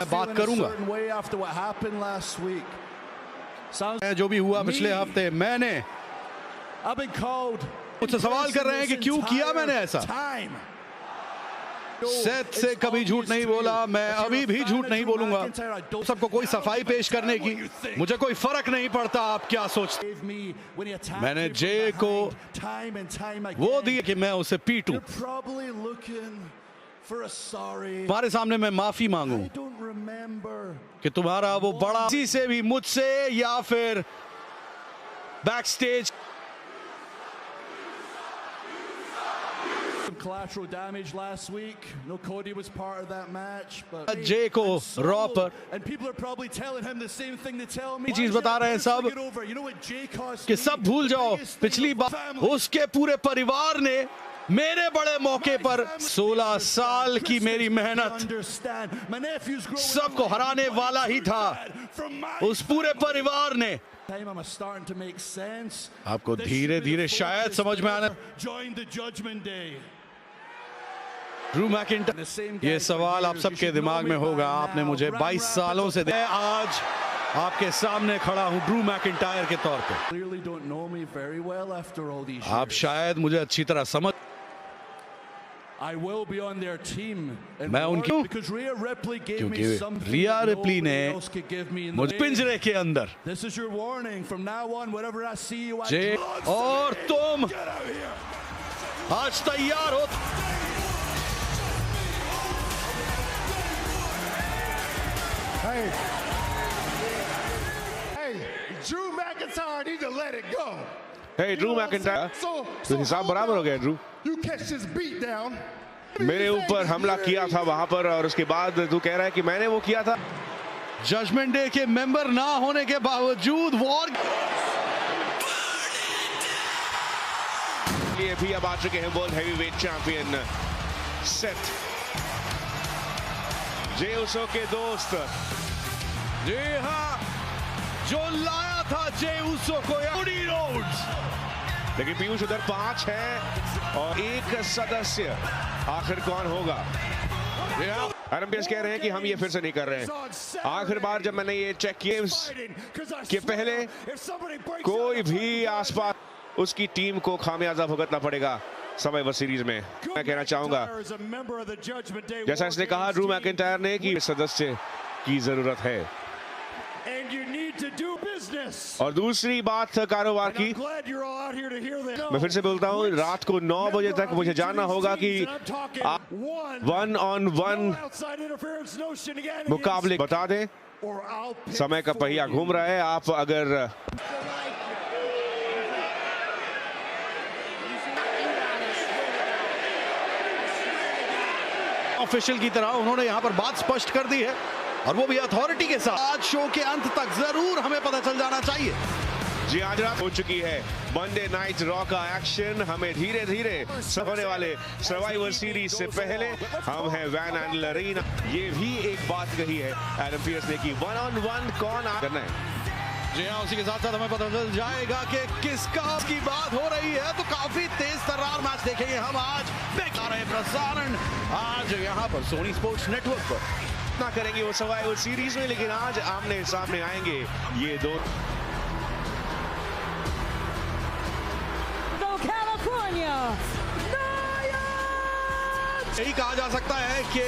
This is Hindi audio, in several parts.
बात करूंगा। जो भी हुआ पिछले हफ्ते, मैंने मुझसे सवाल कर रहे हैं कि क्यों किया मैंने ऐसा। सेथ से कभी झूठ नहीं बोला, मैं अभी भी झूठ नहीं बोलूंगा। सबको कोई सफाई पेश करने की मुझे कोई फर्क नहीं पड़ता आप क्या सोचते। मैंने जे को वो दी कि मैं उसे पीटूं। तुम्हारे सामने मैं माफी मांगू कि तुम्हारा वो बड़ा किसी से भी, मुझसे या फिर backstage. Collateral damage last week. No, Cody was part of that match. But Jay को Raw पर, and people are probably telling him the same thing they tell me. चीज बता रहे हैं सब कि सब भूल जाओ पिछली बार उसके पूरे परिवार ने मेरे बड़े मौके पर 16 साल की मेरी मेहनत सबको हराने वाला ही था। उस पूरे परिवार ने आपको धीरे धीरे शायद समझ में आने। ड्रू मैकिंटायर, ये सवाल आप सबके दिमाग में होगा। आपने मुझे 22 सालों से मैं आज आपके सामने खड़ा हूं ड्रू मैकिंटायर के तौर पे। आप शायद मुझे अच्छी तरह समझ। मैं उनकी, क्योंकि रिया रिप्ली ने मुझे पिंजरे के अंदर जे और तुम आज तैयार हो। Drew McIntyre need to let it go. Hey, Drew McIntyre, तो हिसाब बराबर हो गया Drew. You catch this beat down. मेरे ऊपर हमला किया था वहां पर और उसके बाद तू कह रहा है कि मैंने वो किया था। जजमेंट डे के मेंबर ना होने के बावजूद वॉर ये भी अब आ चुके हैं वर्ल्ड हेवीवेट चैंपियन सेथ। जे उसो के दोस्त, जी हाँ, जो लाया था जे उसो को कोडी रोड्स। लेकिन पीयूष उधर 5 है और एक सदस्य, आखिर कौन होगा। एडम पेस कह रहे हैं कि हम ये फिर से नहीं कर रहे हैं। आखिर बार जब मैंने ये चेक किया कि पहले कोई भी आसपास उसकी टीम को खामियाजा भुगतना पड़ेगा सर्वाइवर सीरीज में। मैं कहना चाहूंगा जैसा इसने कहा ड्रू मैकिंटायर ने कि सदस्य की जरूरत है। और दूसरी बात कारोबार की, मैं फिर से बोलता हूँ, रात को 9 बजे तक मुझे जानना होगा कि आप 1-on-1 मुकाबले बता दें। समय का पहिया घूम रहा है। आप अगर ऑफिशियल की तरह उन्होंने यहां पर बात स्पष्ट कर दी है और वो भी अथॉरिटी के साथ। आज शो के अंत तक जरूर हमें पता चल जाना चाहिए। जी, आज रात हो चुकी है मंडे नाइट रॉ का एक्शन। हमें धीरे धीरे होने वाले सर्वाइवर सीरीज से पहले हम हैं वैन एंड अरीना। ये भी एक बात कही है एडम पीयर्स ने कि 1-on-1 कौन करना है। जी हाँ, उसी के साथ साथ हमें पता चल जाएगा कि किसका की बात हो रही है। तो काफी तेज तर्रार मैच देखेंगे हम आज। रहे प्रसारण आज यहाँ पर सोनी स्पोर्ट्स नेटवर्क पर ना करेंगे वो सर्वाइवर सीरीज में, लेकिन आज आमने सामने आएंगे ये दो। यही कहा जा सकता है कि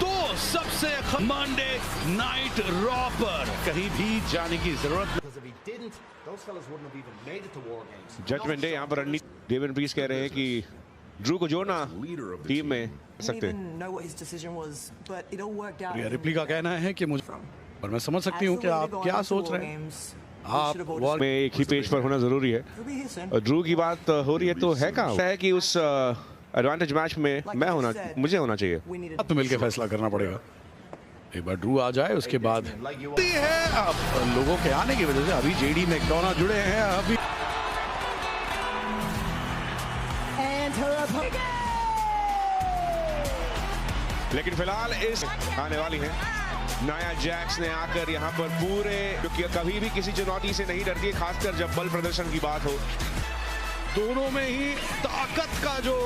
तो सबसे मंडे नाइट रॉ पर कहीं भी जाने की जरूरत नहीं। जजमेंट डे यहाँ पर डेविड पीस कह रहे हैं कि ड्रू को जोड़ना टीम में सकते हैं। रिप्ली का कहना है कि मुझे, और मैं समझ सकती हूँ कि आप क्या सोच रहे हैं। आप वॉल में एक ही पेज पर होना जरूरी है। और ड्रू की बात हो रही है तो है कहाँ है कि उस एडवांटेज मैच में मुझे होना चाहिए। तो मिलकर फैसला करना पड़ेगा। एक बार ड्रू आ जाए उसके बाद है। अब लोगों के आने की वजह से अभी जेडी मैकडोना जुड़े हैं। अभी लेकिन फिलहाल इस आने वाली है नाया जैक्स ने आकर यहाँ पर पूरे, क्योंकि कभी भी किसी चुनौती से नहीं डरती है, खासकर जब बल प्रदर्शन की बात हो। दोनों में ही ताकत का जो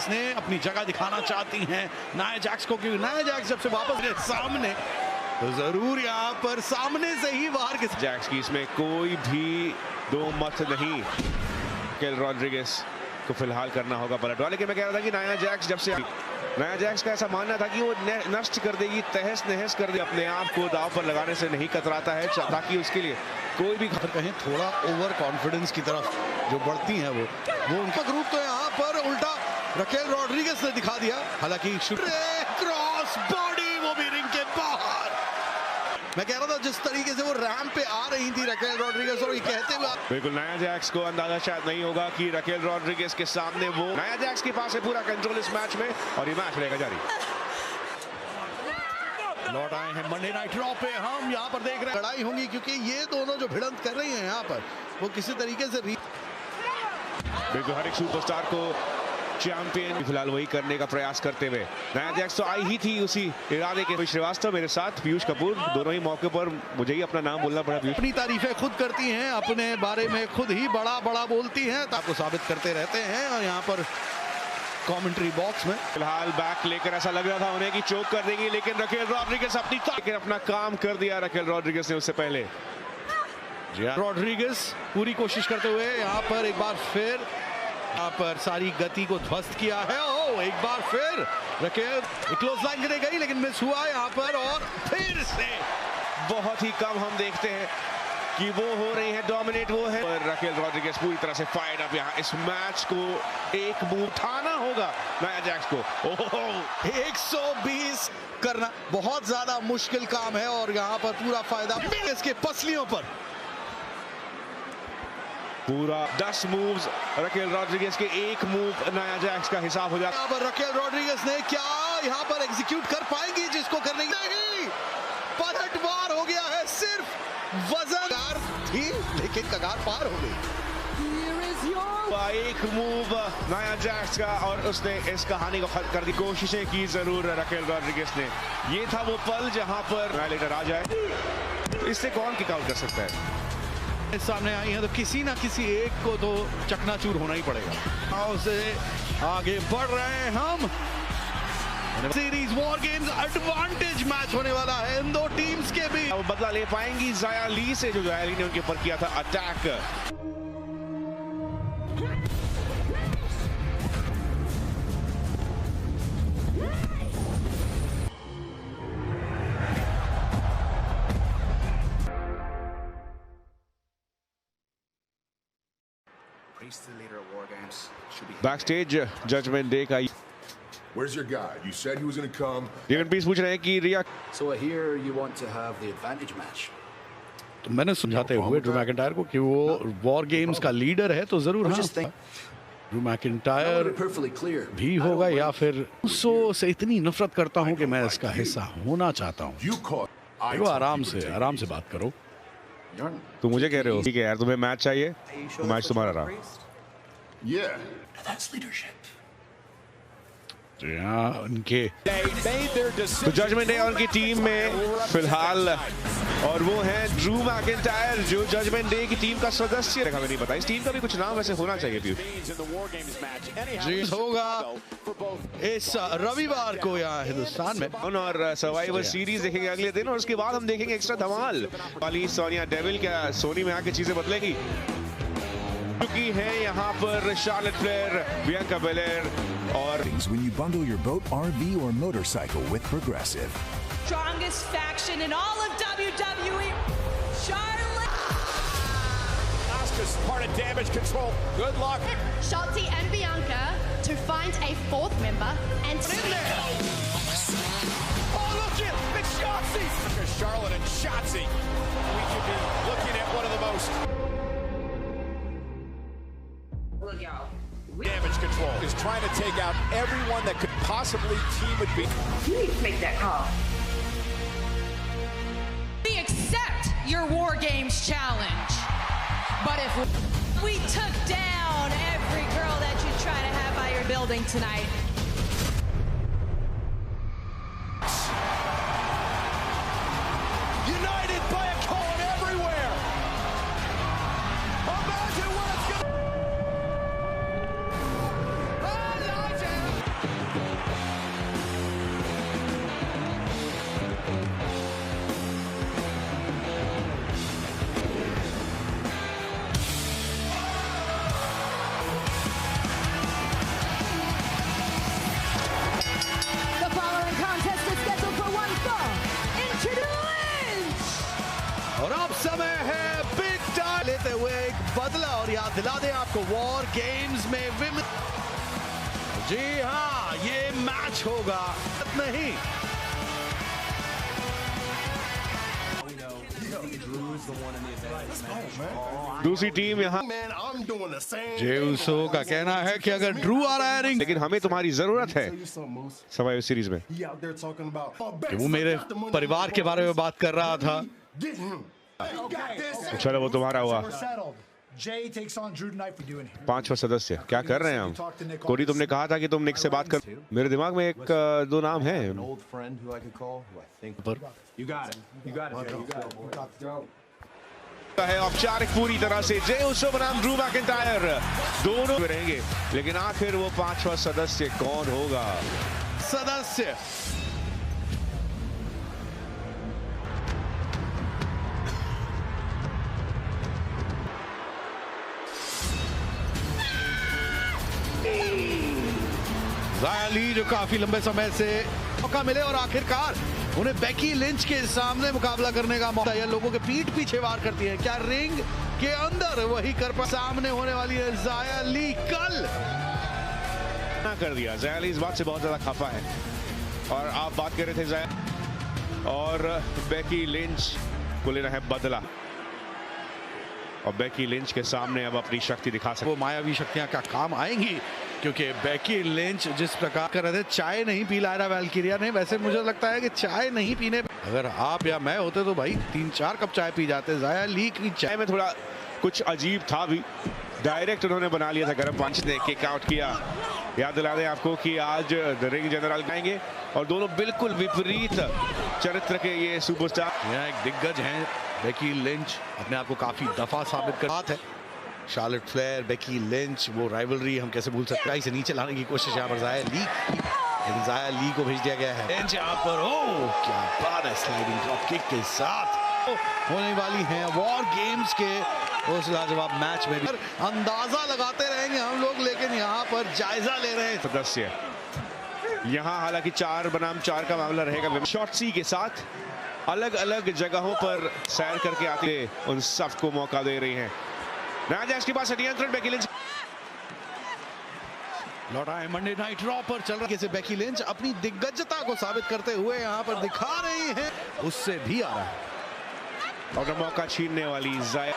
ने अपनी जगह दिखाना चाहती हैं नाया जैक्स को, क्योंकि नाया जैक्स जब से वापस गए सामने तो जरूर यहाँ पर सामने से ही बाहर के जैक्स की इसमें कोई भी दो मत नहीं। केल रॉड्रिगेज को फिलहाल करना होगा पलटवार, लेकिन मैं कह रहा था कि नाया जैक्स जब से नाया जैक्स का ऐसा मानना था कि वो नष्ट कर देगी, तहस नहस कर दे, अपने आप को दाव पर लगाने से नहीं कतराता है ताकि उसके लिए कोई भी कहें थोड़ा ओवर कॉन्फिडेंस की तरफ जो बढ़ती हैं वो उनका ग्रुप तो यहाँ पर उल्टा रकेल रॉड्रिगेज ने दिखा दिया। हालांकि क्रॉस बॉडी वो भी रिंग के बाहर। मैं कह रहा था जिस तरीके से वो रैंप पे आ रही थी रकेल रॉड्रिगेज और ये कहते हुए बिल्कुल नाया जैक्स को अंदाजा शायद नहीं होगा कि रकेल रॉड्रिगेज के सामने वो नाया जैक्स के पास है पूरा कंट्रोल इस मैच में और ये मैच रहेगा जारी। लौट आए हैं मंडे नाइट रॉ पे, हम यहाँ पर देख रहे हैं लड़ाई होंगी क्योंकि ये दोनों जो भिड़ंत कर रही हैं यहाँ पर वो किसी तरीके से बिल्कुल हर एक सुपरस्टार को चैंपियन फिलहाल वही करने का प्रयास करते हुए नाया जैक्स तो आई ही थी उसी इरादे के। श्रीवास्तव मेरे साथ, पीयूष कपूर, दोनों ही मौके पर मुझे ही अपना नाम बोलना पड़ा। अपनी तारीफें खुद करती हैं, अपने बारे में खुद ही बड़ा बड़ा बोलती हैं, आपको साबित करते रहते हैं। और यहाँ पर कमेंट्री बॉक्स में फिलहाल बैक लेकर ऐसा लग रहा था उन्हें कि चोक कर देंगे, लेकिन रकेल रॉड्रिगेज अपना काम कर दिया रकेल रॉड्रिगेज ने उससे पहले। रॉड्रिगेज पूरी कोशिश करते हुए यहाँ पर एक बार फिर यहाँ पर सारी गति को ध्वस्त किया है। ओ एक बार फिर रकेल क्लोज लाइन गिरे गई लेकिन मिस हुआ यहाँ पर और फिर से बहुत ही कम हम देखते हैं कि वो हो रही है डोमिनेट, वो है और रकेल रॉड्रिगेज पूरी तरह से फायर्ड अप। यहाँ इस मैच को एक मूव उठाना होगा नाया जैक्स को। ओह 120 करना बहुत ज्यादा मुश्किल काम है और यहाँ पर पूरा फायदा इसके पसलियों पर। पूरा 10 मूव्स रकेल रॉड्रिगेज के एक मूव नाया जैक्स का हिसाब हो जाता है। यहाँ पर रकेल रॉड्रिगेज ने क्या यहाँ पर एग्जीक्यूट कर पाएंगी जिसको करने नहीं, पलटवार हो गया है, सिर्फ वजन थी लेकिन कगार पार हो गई। एक मूव नाया जैक्स का और उसने इस कहानी को खत्म कर दी। कोशिशें की जरूर रकेल रॉड्रिगेज ने, ये था वो पल जहां पर नाइलेटर आ जाए। इससे कौन किक आउट कर सकता है? सामने आई है तो किसी ना किसी एक को तो चकनाचूर होना ही पड़ेगा। उसे आगे बढ़ रहे हैं हम। Series war games advantage match होने वाला है इन दो टीम्स के बीच। अब बदला ले पाएंगी ज़ाया ली से, जो ज़ाया ली ने उनके ऊपर किया था अटैक। बैकस्टेज जजमेंट डे का Where's your guy? You said he was going to come. David पीस पूछ रहे हैं कि रिया So I hear you want to have the advantage match. तो मैंने समझाते हुए ड्रू मैकिंटायर को कि वो वॉर गेम्स का लीडर है तो जरूर हाँ ड्रू मैकिंटायर भी होगा या फिर सो से इतनी नफरत करता हूं कि मैं इसका हिस्सा होना चाहता हूं। वो आराम से बात करो। तुम मुझे कह रहे हो ठीक है यार तुम्हें मैच चाहिए तो मैच तुम्हारा रहा। Yeah. That's leadership. उनके तो जजमेंट डे उनकी टीम में फिलहाल और वो है ड्रू मैकिंटायर जो जजमेंट डे की टीम का सदस्य है। हमें नहीं पता इस टीम का भी कुछ नाम वैसे होना चाहिए पीयूष। होगा इस रविवार को यहाँ हिंदुस्तान में और सर्वाइवर सीरीज देखेंगे अगले दिन और उसके बाद हम देखेंगे एक्स्ट्रा धमाल वाली सोनिया डेविल। क्या सोनी में आके चीजें बदलेगी क्योंकि है यहाँ पर शार्लेट फ्लेयर, बियांका बेलेयर और when you bundle your boat, RV or motorcycle with Progressive. Strongest faction in all of WWE, Charlotte. Asuka's part of Damage Control. Good luck. Shotzi and Bianca to find a fourth member and In there. Oh, look it! It's Shotzi. Charlotte and Shotzi. We could be looking at one of the most. Damage Control is trying to take out everyone that could possibly team with B. You need to make that call. We accept your War Games challenge, but if we took down every girl that you try to have by your building tonight. United by a call everywhere. Imagine what it's going to बदला। और याद दिला दें आपको, वॉर गेम्स में विमेन, जी हाँ, ये मैच होगा नहीं। दूसरी टीम यहाँ, जे उसो का कहना है कि अगर ड्रू आ रहा है रिंग, लेकिन हमें तुम्हारी जरूरत है सर्वाइवर सीरीज में। कि वो मेरे परिवार के बारे में बात कर रहा था। चलो वो तुम्हारा हुआ। 5वां सदस्य क्या कर रहे हैं हम? कोडी, तुमने कहा था कि तुम निक से बात कर। मेरे दिमाग में एक दो नाम है। है औपचारिक पूरी तरह से जे उसो बनाम ड्रू मैकिंटायर दोनों रहेंगे, लेकिन आखिर वो 5वां सदस्य कौन होगा? सदस्य ज़ाया ली, जो काफी लंबे समय से मौका मिले और आखिरकार उन्हें बेकी लिंच के सामने मुकाबला करने का मौका, या लोगों के पीठ पीछे वार करती है। क्या रिंग के अंदर वही कर पा सामने होने वाली है ज़ाया ली? कल ना कर दिया। ज़ाया ली इस बात से बहुत ज्यादा खफा है। और आप बात कर रहे थे ज़ाया और बेकी लिंच को लेना है बदला, और बेकी लिंच के सामने अब अपनी शक्ति दिखा सकते। वो मायावी शक्तियां क्या काम आएंगी, क्योंकि बेकी लिंच जिस प्रकार कर रहे थे, चाय नहीं पी लायरा वैल्किरिया ने। वैसे मुझे लगता है कि चाय नहीं पीने, अगर आप या मैं होते तो भाई 3-4 कप चाय पी जाते। ज़ाया ली की चाय में थोड़ा कुछ अजीब था भी, डायरेक्ट उन्होंने बना लिया था। गर्म पंच ने किक आउट किया। याद दिला दें आपको कि आज द रिंग जनरल गाएंगे और दोनों बिल्कुल विपरीत चरित्र के ये सुपरस्टार, यहाँ एक दिग्गज हैं बेकी लिंच, अपने आप को काफी दफा साबित कर बात है। शार्लेट फ्लेयर, बेकी लिंच, वो राइवलरी हम कैसे भूल सकते हैं। इसे नीचे लाने की कोशिश यहाँ पर ज़ाया ली, लेकिन ज़ाया ली को भेज दिया गया है। लिंच यहाँ पर, ओह क्या बात है, स्लाइडिंग ड्रॉप किक के साथ होने वाली हैं वॉर गेम्स के उस लाजवाब मैच में भी। अंदाजा लगाते रहेंगे हम लोग, लेकिन यहाँ पर जायजा ले रहे हैं सदस्य। यहाँ हालांकि 4 बनाम 4 का मामला रहेगा। शॉर्टसी के साथ अलग अलग जगहों पर सैर करके आते उन सब को मौका दे रही हैं। राजा के पास नियंत्रण, बेकी लिंच लौटा है मंडे नाइट रॉ पर चल रहा है। बेकी लिंच अपनी दिग्गजता को साबित करते हुए यहाँ पर दिखा रही हैं, उससे भी आ रहा है। और मौका छीनने वाली ज़ाया,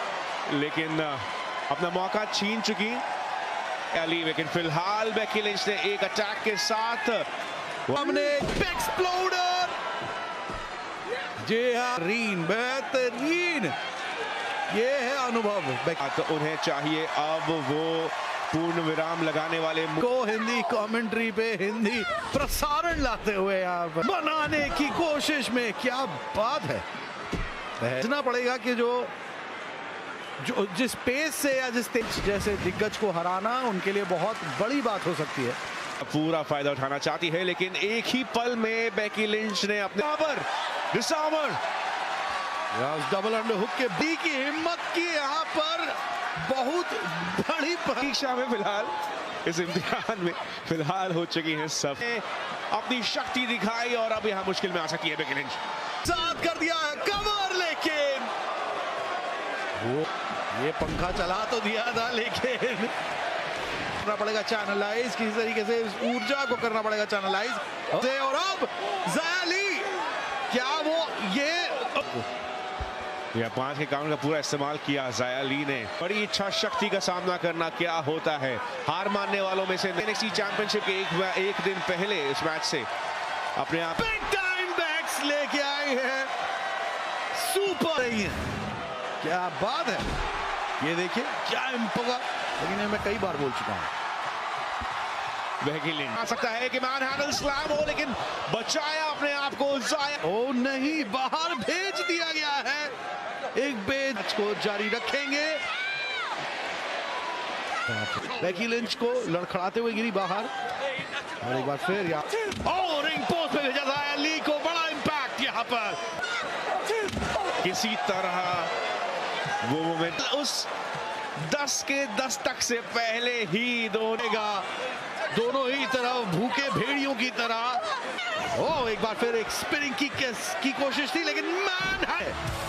लेकिन अपना मौका छीन चुकी अली। लेकिन फिलहाल बेकी लिंच ने एक अटैक के साथ हमने एक्सप्लोडर, जी हाँ, बेहतरीन ये है अनुभव। तो उन्हें चाहिए अब वो पूर्ण विराम लगाने वाले को हिंदी कमेंट्री पे हिंदी प्रसारण लाते हुए यहाँ पर बनाने की कोशिश में। क्या बात है, समझना पड़ेगा कि जो जिस पेस से या जिस तेज जैसे दिग्गज को हराना उनके लिए बहुत बड़ी बात हो सकती है। पूरा फायदा उठाना चाहती है, लेकिन एक ही पल में बेकी लिंच ने अपने डिसआर्मर डबल अंडर हुक के बी की हिम्मत की यहाँ पर बहुत बड़ी परीक्षा में फिलहाल इस इम्तिहान में फिलहाल हो चुकी है सब, अपनी शक्ति दिखाई और अब यहाँ मुश्किल में आ सकती है बेकी लिंच। साथ कर दिया है कवर, लेकिन वो ये पंखा चला तो दिया था, लेकिन करना पड़ेगा चैनलाइज, किसी तरीके से इस ऊर्जा को करना पड़ेगा चैनलाइज। और अब ज़ाया ली, क्या वो ये 5 के काउंट का पूरा इस्तेमाल किया ज़ाया ली ने। बड़ी इच्छा शक्ति का सामना करना क्या होता है। हार मानने वालों में से NXT चैंपियनशिप के एक दिन पहले इस मैच से अपने आप बिग टाइम बैक्स लेके आए हैं, सुपर रही है। क्या बात है, ये देखिए क्या इम्पोगा, लेकिन मैं कई बार बोल चुका हूँ। बेकी लिंच आ सकता है कि मैन हैंडल स्लैम हो, लेकिन बचाया अपने आप को ज़ाया। ओ नहीं, बाहर भेज दिया गया है। एक मैच को जारी रखेंगे। बेकी लिंच को लड़खड़ाते हुए गिरी बाहर, और एक बार फिर यहाँ रिंग पोस्ट पे भेजा ज़ाया ली को। बड़ा इंपैक्ट यहाँ पर, किसी तरह वो मोमेंट उस 10 के दस्तक से पहले ही दोनों ही तरफ भूखे भेड़ियों की तरह। एक बार फिर एक स्पिनिंग किक की कोशिश थी, लेकिन मैन है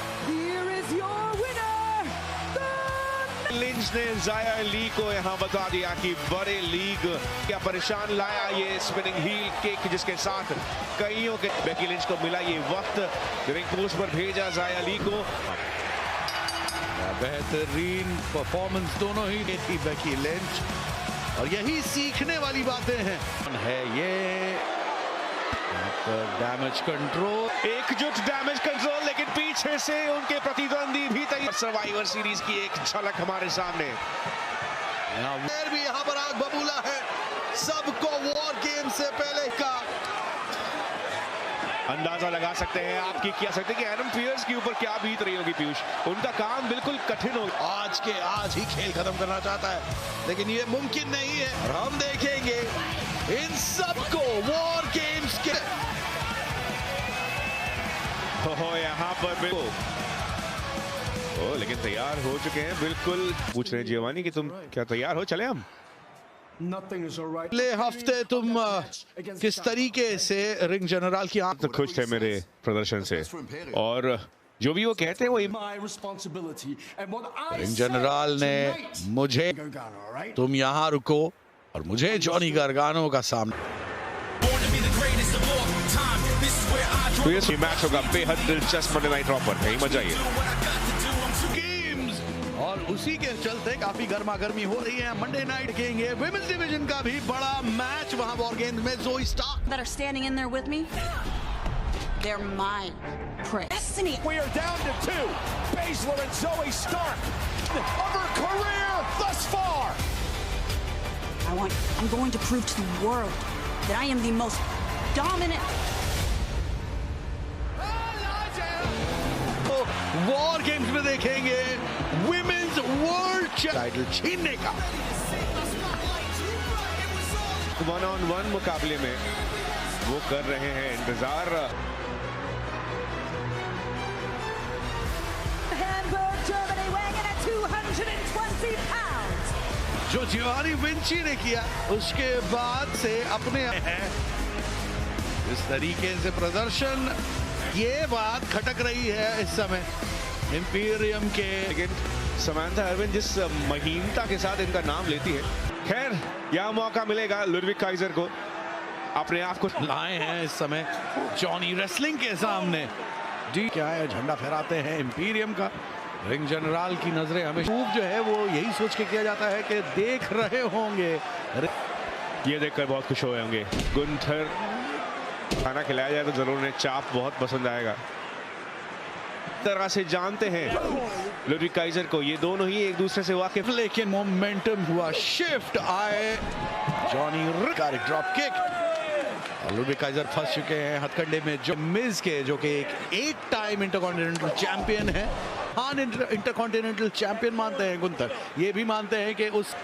लिंच ने ज़ाया ली को यहाँ बता दिया कि बड़े लीग क्या परेशान लाया ये स्पिनिंग हील किक, जिसके साथ कईयों के बेकी लिंच को मिला ये वक्त, रिंग पोस्ट पर भेजा ज़ाया ली को। बेहतरीन परफॉर्मेंस दोनों ही थी बेकी लिंच, और यही सीखने वाली बातें हैं ये डैमेज कंट्रोल, एकजुट डैमेज कंट्रोल, लेकिन पीछे से उनके प्रतिद्वंदी भी तैयार। सर्वाइवर सीरीज की एक झलक हमारे सामने, भी यहाँ पर आग बबूला है, सबको वॉर गेम से पहले का अंदाजा लगा सकते हैं आपकी क्या सकते हैं कि एडम पियर्स के ऊपर क्या बीत रही होगी पीयूष। उनका काम बिल्कुल कठिन हो, आज के आज ही खेल खत्म करना चाहता है, लेकिन ये मुमकिन नहीं है। और हम देखेंगे इन सबको वॉर गेम्स के यहाँ पर बिल्कुल लेकिन तैयार हो चुके हैं बिल्कुल। पूछ रहे हैं जियोवानी कि तुम क्या तैयार हो, चले हम? अगले हफ्ते तुम किस तरीके से रिंग जनरल की तो खुश थे मेरे प्रदर्शन से, और जो भी वो कहते हैं वो रिंग जनरल ने मुझे तुम यहाँ रुको और मुझे जॉनी गार्गानो का सामना। तो ये मैच होगा बेहद दिलचस्प मंडे नाइट रॉ पर, कहीं मजा आइए। और उसी के चलते काफी गर्मा गर्मी हो रही है। मंडे नाइट देखेंगे विमेंस डिवीजन का भी बड़ा मैच वहां वॉर गेम्स में। ज़ोई Stark that are standing in there with me, they're my destiny. We are down to 2. Baszler and Zoe Stark of her career thus far. I'm going to prove to the world that I am the most dominant. War games में देखेंगे विमेंस वर्ल्ड टाइटल छीनने का। 1-on-1 मुकाबले में वो कर रहे हैं इंतजार। Hamburg, Germany, weighing in at 220 pounds. जो जियोवानी विंची ने किया उसके बाद से अपने हैं इस तरीके से प्रदर्शन, ये बात खटक रही है इस समय इंपीरियम के। लेकिन समांथा अरविंद जिस महीनता के साथ इनका नाम लेती है, खैर यह मौका मिलेगा लुडविग काइजर को अपने आप को लाए हैं इस समय जॉनी रेसलिंग के सामने। क्या है, झंडा फहराते हैं इंपीरियम का। रिंग जनरल की नजरें हमेशा जो है वो यही सोच के किया जाता है कि देख रहे होंगे, ये देखकर बहुत खुश हुए होंगे। गुंथर खाना खिलाया जाए तो जरूर उन्हें चाप बहुत पसंद आएगा। तरह से जानते हैं लुडविग काइजर को, ये दोनों ही एक दूसरे से वाकिफ। लेकिन मोमेंटम हुआ शिफ्ट, आए जॉनी ड्रॉप किक और लुडविग काइजर फंस चुके हैं हथकंडे में जो मिज के, जो कि एक 8 टाइम इंटरकॉन्टिनेंटल चैंपियन है। हाँ, इंटरकॉन्टिनेंटल चैंपियन मानते हैं गुंथर, ये भी मानते हैं कि उस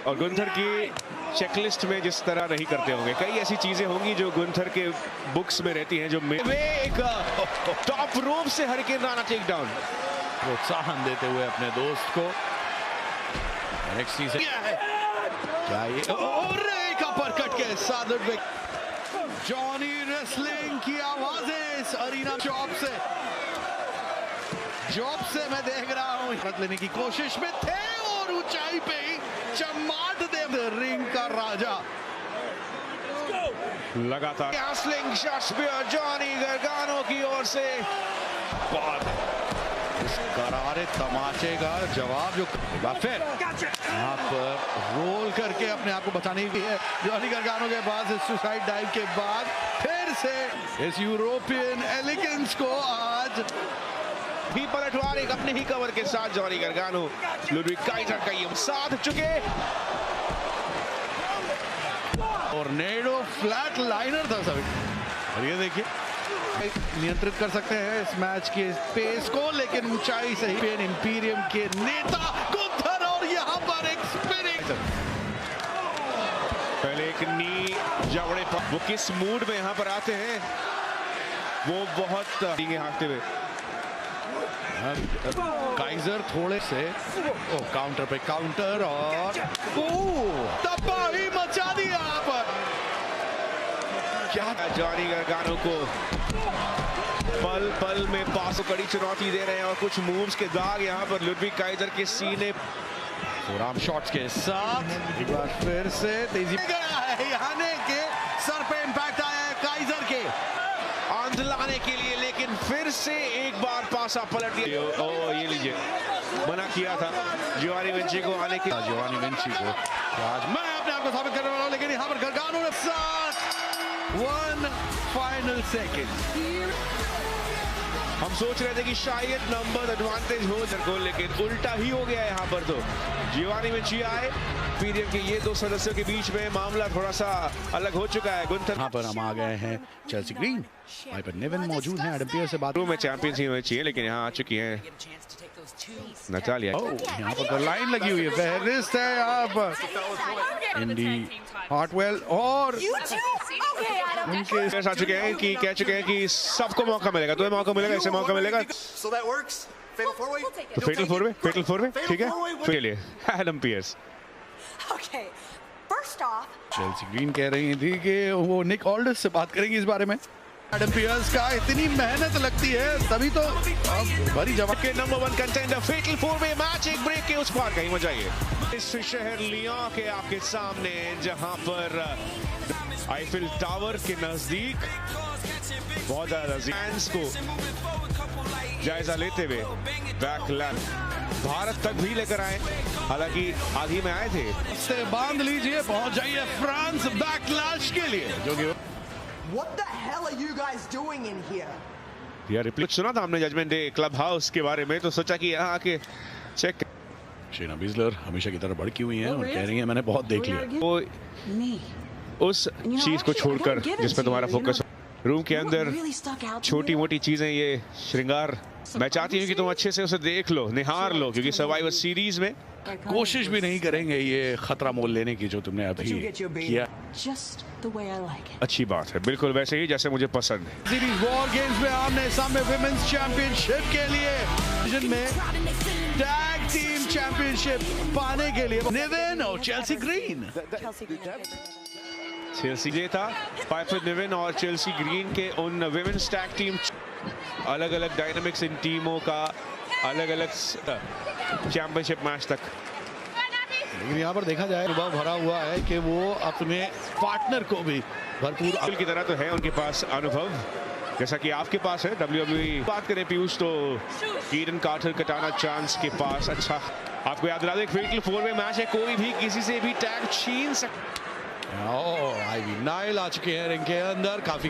और गुंथर की चेकलिस्ट में जिस तरह नहीं करते होंगे, कई ऐसी चीजें होंगी जो गुंथर के बुक्स में रहती हैं, जो वे एक टॉप रोप से हरिकेन राणा टेक डाउन प्रोत्साहन देते हुए अपने दोस्त को। NXT से क्या ये और एक अपरकट के साथ जॉनी रेसलिंग की आवाजें इस अरीना जॉब से मैं देख रहा हूँ रख लेने की कोशिश में थे और ऊंचाई पे ही चमाट दे रिंग का राजा लगातार स्लिंग शॉट जॉनी गार्गानो की ओर से। इस करारे तमाचे का जवाब जो फिर यहाँ पर रोल करके अपने आप को बचाने की है जॉनी गार्गानो के पास। इस सुसाइड डाइव के बाद फिर से इस यूरोपियन एलिगेंस को आज भी पलटवार एक अपने ही कवर के साथ जॉनी गार्गानो लुडविग काइजर का ये साथ चुके और नेडो फ्लैट लाइनर था सभी। और ये देखिए नियंत्रित कर सकते हैं इस मैच के पेस को, लेकिन ऊंचाई से ही इंपीरियम के नेता गुंथर और यहाँ पर एक स्पिनिंग। पहले एक नी जबड़े पर, वो किस मूड में यहाँ पर आते हैं वो बहुत हाँकते हुए। काइजर थोड़े से काउंटर पे काउंटर और तबाही मचा दी यहाँ पर। क्या जॉनी गार्गानो को पल पल में पास को कड़ी चुनौती दे रहे हैं और कुछ मूव्स के दाग यहाँ पर लुडविग काइजर के सीने फोरआर्म शॉट्स के साथ एक बार फिर से तेजी गया है। यानी के सर पे इंपैक्ट आया है काइजर के आंद लाने के लिए, लेकिन फिर से एक बार पासा पलट दिया। ओ ये लीजिए, मना किया था जियोवानी विंची को आने के। जियोवानी विंची को आज मैं अपने आप को साबित करने वाला हूं, लेकिन यहाँ पर गार्गानो ने साथ 1 फाइनल सेकंड। हम सोच रहे थे कि शायद नंबर एडवांटेज हो को, लेकिन उल्टा ही हो गया यहाँ पर। तो जियोवानी विंची आए, पीरियड के ये दो सदस्यों के बीच में मामला थोड़ा सा अलग हो चुका है। गुंथर यहाँ पर हम आ गए हैं चेल्सी ग्रीन, वहीं पर नेविन मौजूद हैं। एडम पीयर्स से बात में चैंपियंस ही होनी चाहिए, लेकिन यहाँ आ चुकी है नटालिया। यहाँ पर तो लाइन लगी हुई है, फहरिस्त है यहाँ पर इंडी हार्टवेल और उनके आ चुके हैं कि कह चुके हैं कि सबको मौका मिलेगा, तुम्हें मौका मिलेगा, इसे मौका मिलेगा। तो फेटल फोर वे ठीक है के लिए एडम पीयर्स। चेल्सी ग्रीन कह रही थी कि वो निक ऑल्डर्स से बात करेंगी इस बारे में। एडम पीयर्स का इतनी मेहनत लगती है तभी तो बड़ी जवाब के number 1 contender. Fatal four way match एक ब्रेक के उस पार कहीं जाइए इस शहर लियोन के आपके सामने, जहां पर आईफिल टावर के नजदीक बहुत ज्यादा फैंस को जायजा लेते हुए बैकलैंड भारत तक भी लेकर आए। हालांकि आधी में आए थे से बांध लीजिए, पहुंच जाइए फ्रांस बैकलैश के लिए, जो कि What the hell are you guys doing in here? यार रिप्लेट सुना था हमने जजमेंट डे क्लब हाउस के बारे में, तो सोचा कि यहाँ आके चेक। शेना बिजलर हमेशा की तरह भड़की हुई हैं और कह रही हैं मैंने बहुत देख लिया। वो उस चीज को छोड़कर जिसमें तुम्हारा फोकस रूम के अंदर छोटी मोटी चीजें, ये श्रृंगार, मैं चाहती हूँ कि तुम अच्छे से उसे देख लो, निहार लो, क्योंकि सर्वाइवर सीरीज में कोशिश भी नहीं करेंगे ये खतरा मोल लेने की जो तुमने अभी किया। अच्छी बात है, बिल्कुल वैसे ही जैसे मुझे पसंद है। सीरीज वॉर गेम्स में आमने सामने विमेंस चैंपियनशिप के लिए डिवीजन में टैग टीम चैंपियनशिप पाने के लिए निविन और चेल्सी ग्रीन। चेल्सी जीता, पाइपर निविन और चेल्सी ग्रीन के उन विमेंस टैग टीम, अलग अलग डायनामिक्स इन टीमों का, अलग अलग चैंपियनशिप मैच तक। लेकिन यहाँ पर देखा जाए अनुभव भरा हुआ है कि वो अपने पार्टनर को भी भरपूर की तरह तो है उनके पास अनुभव, जैसा कि आपके पास है। WWE बात करें पीयूष, तो कीरन कार्टर कटाना चांस के पास अच्छा, आपको याद दिला दें फेटल फोर वे मैच है, कोई भी किसी से भी टैग छीन सकता। आईवी नाइल आ चुके हैं रिंग के अंदर, काफी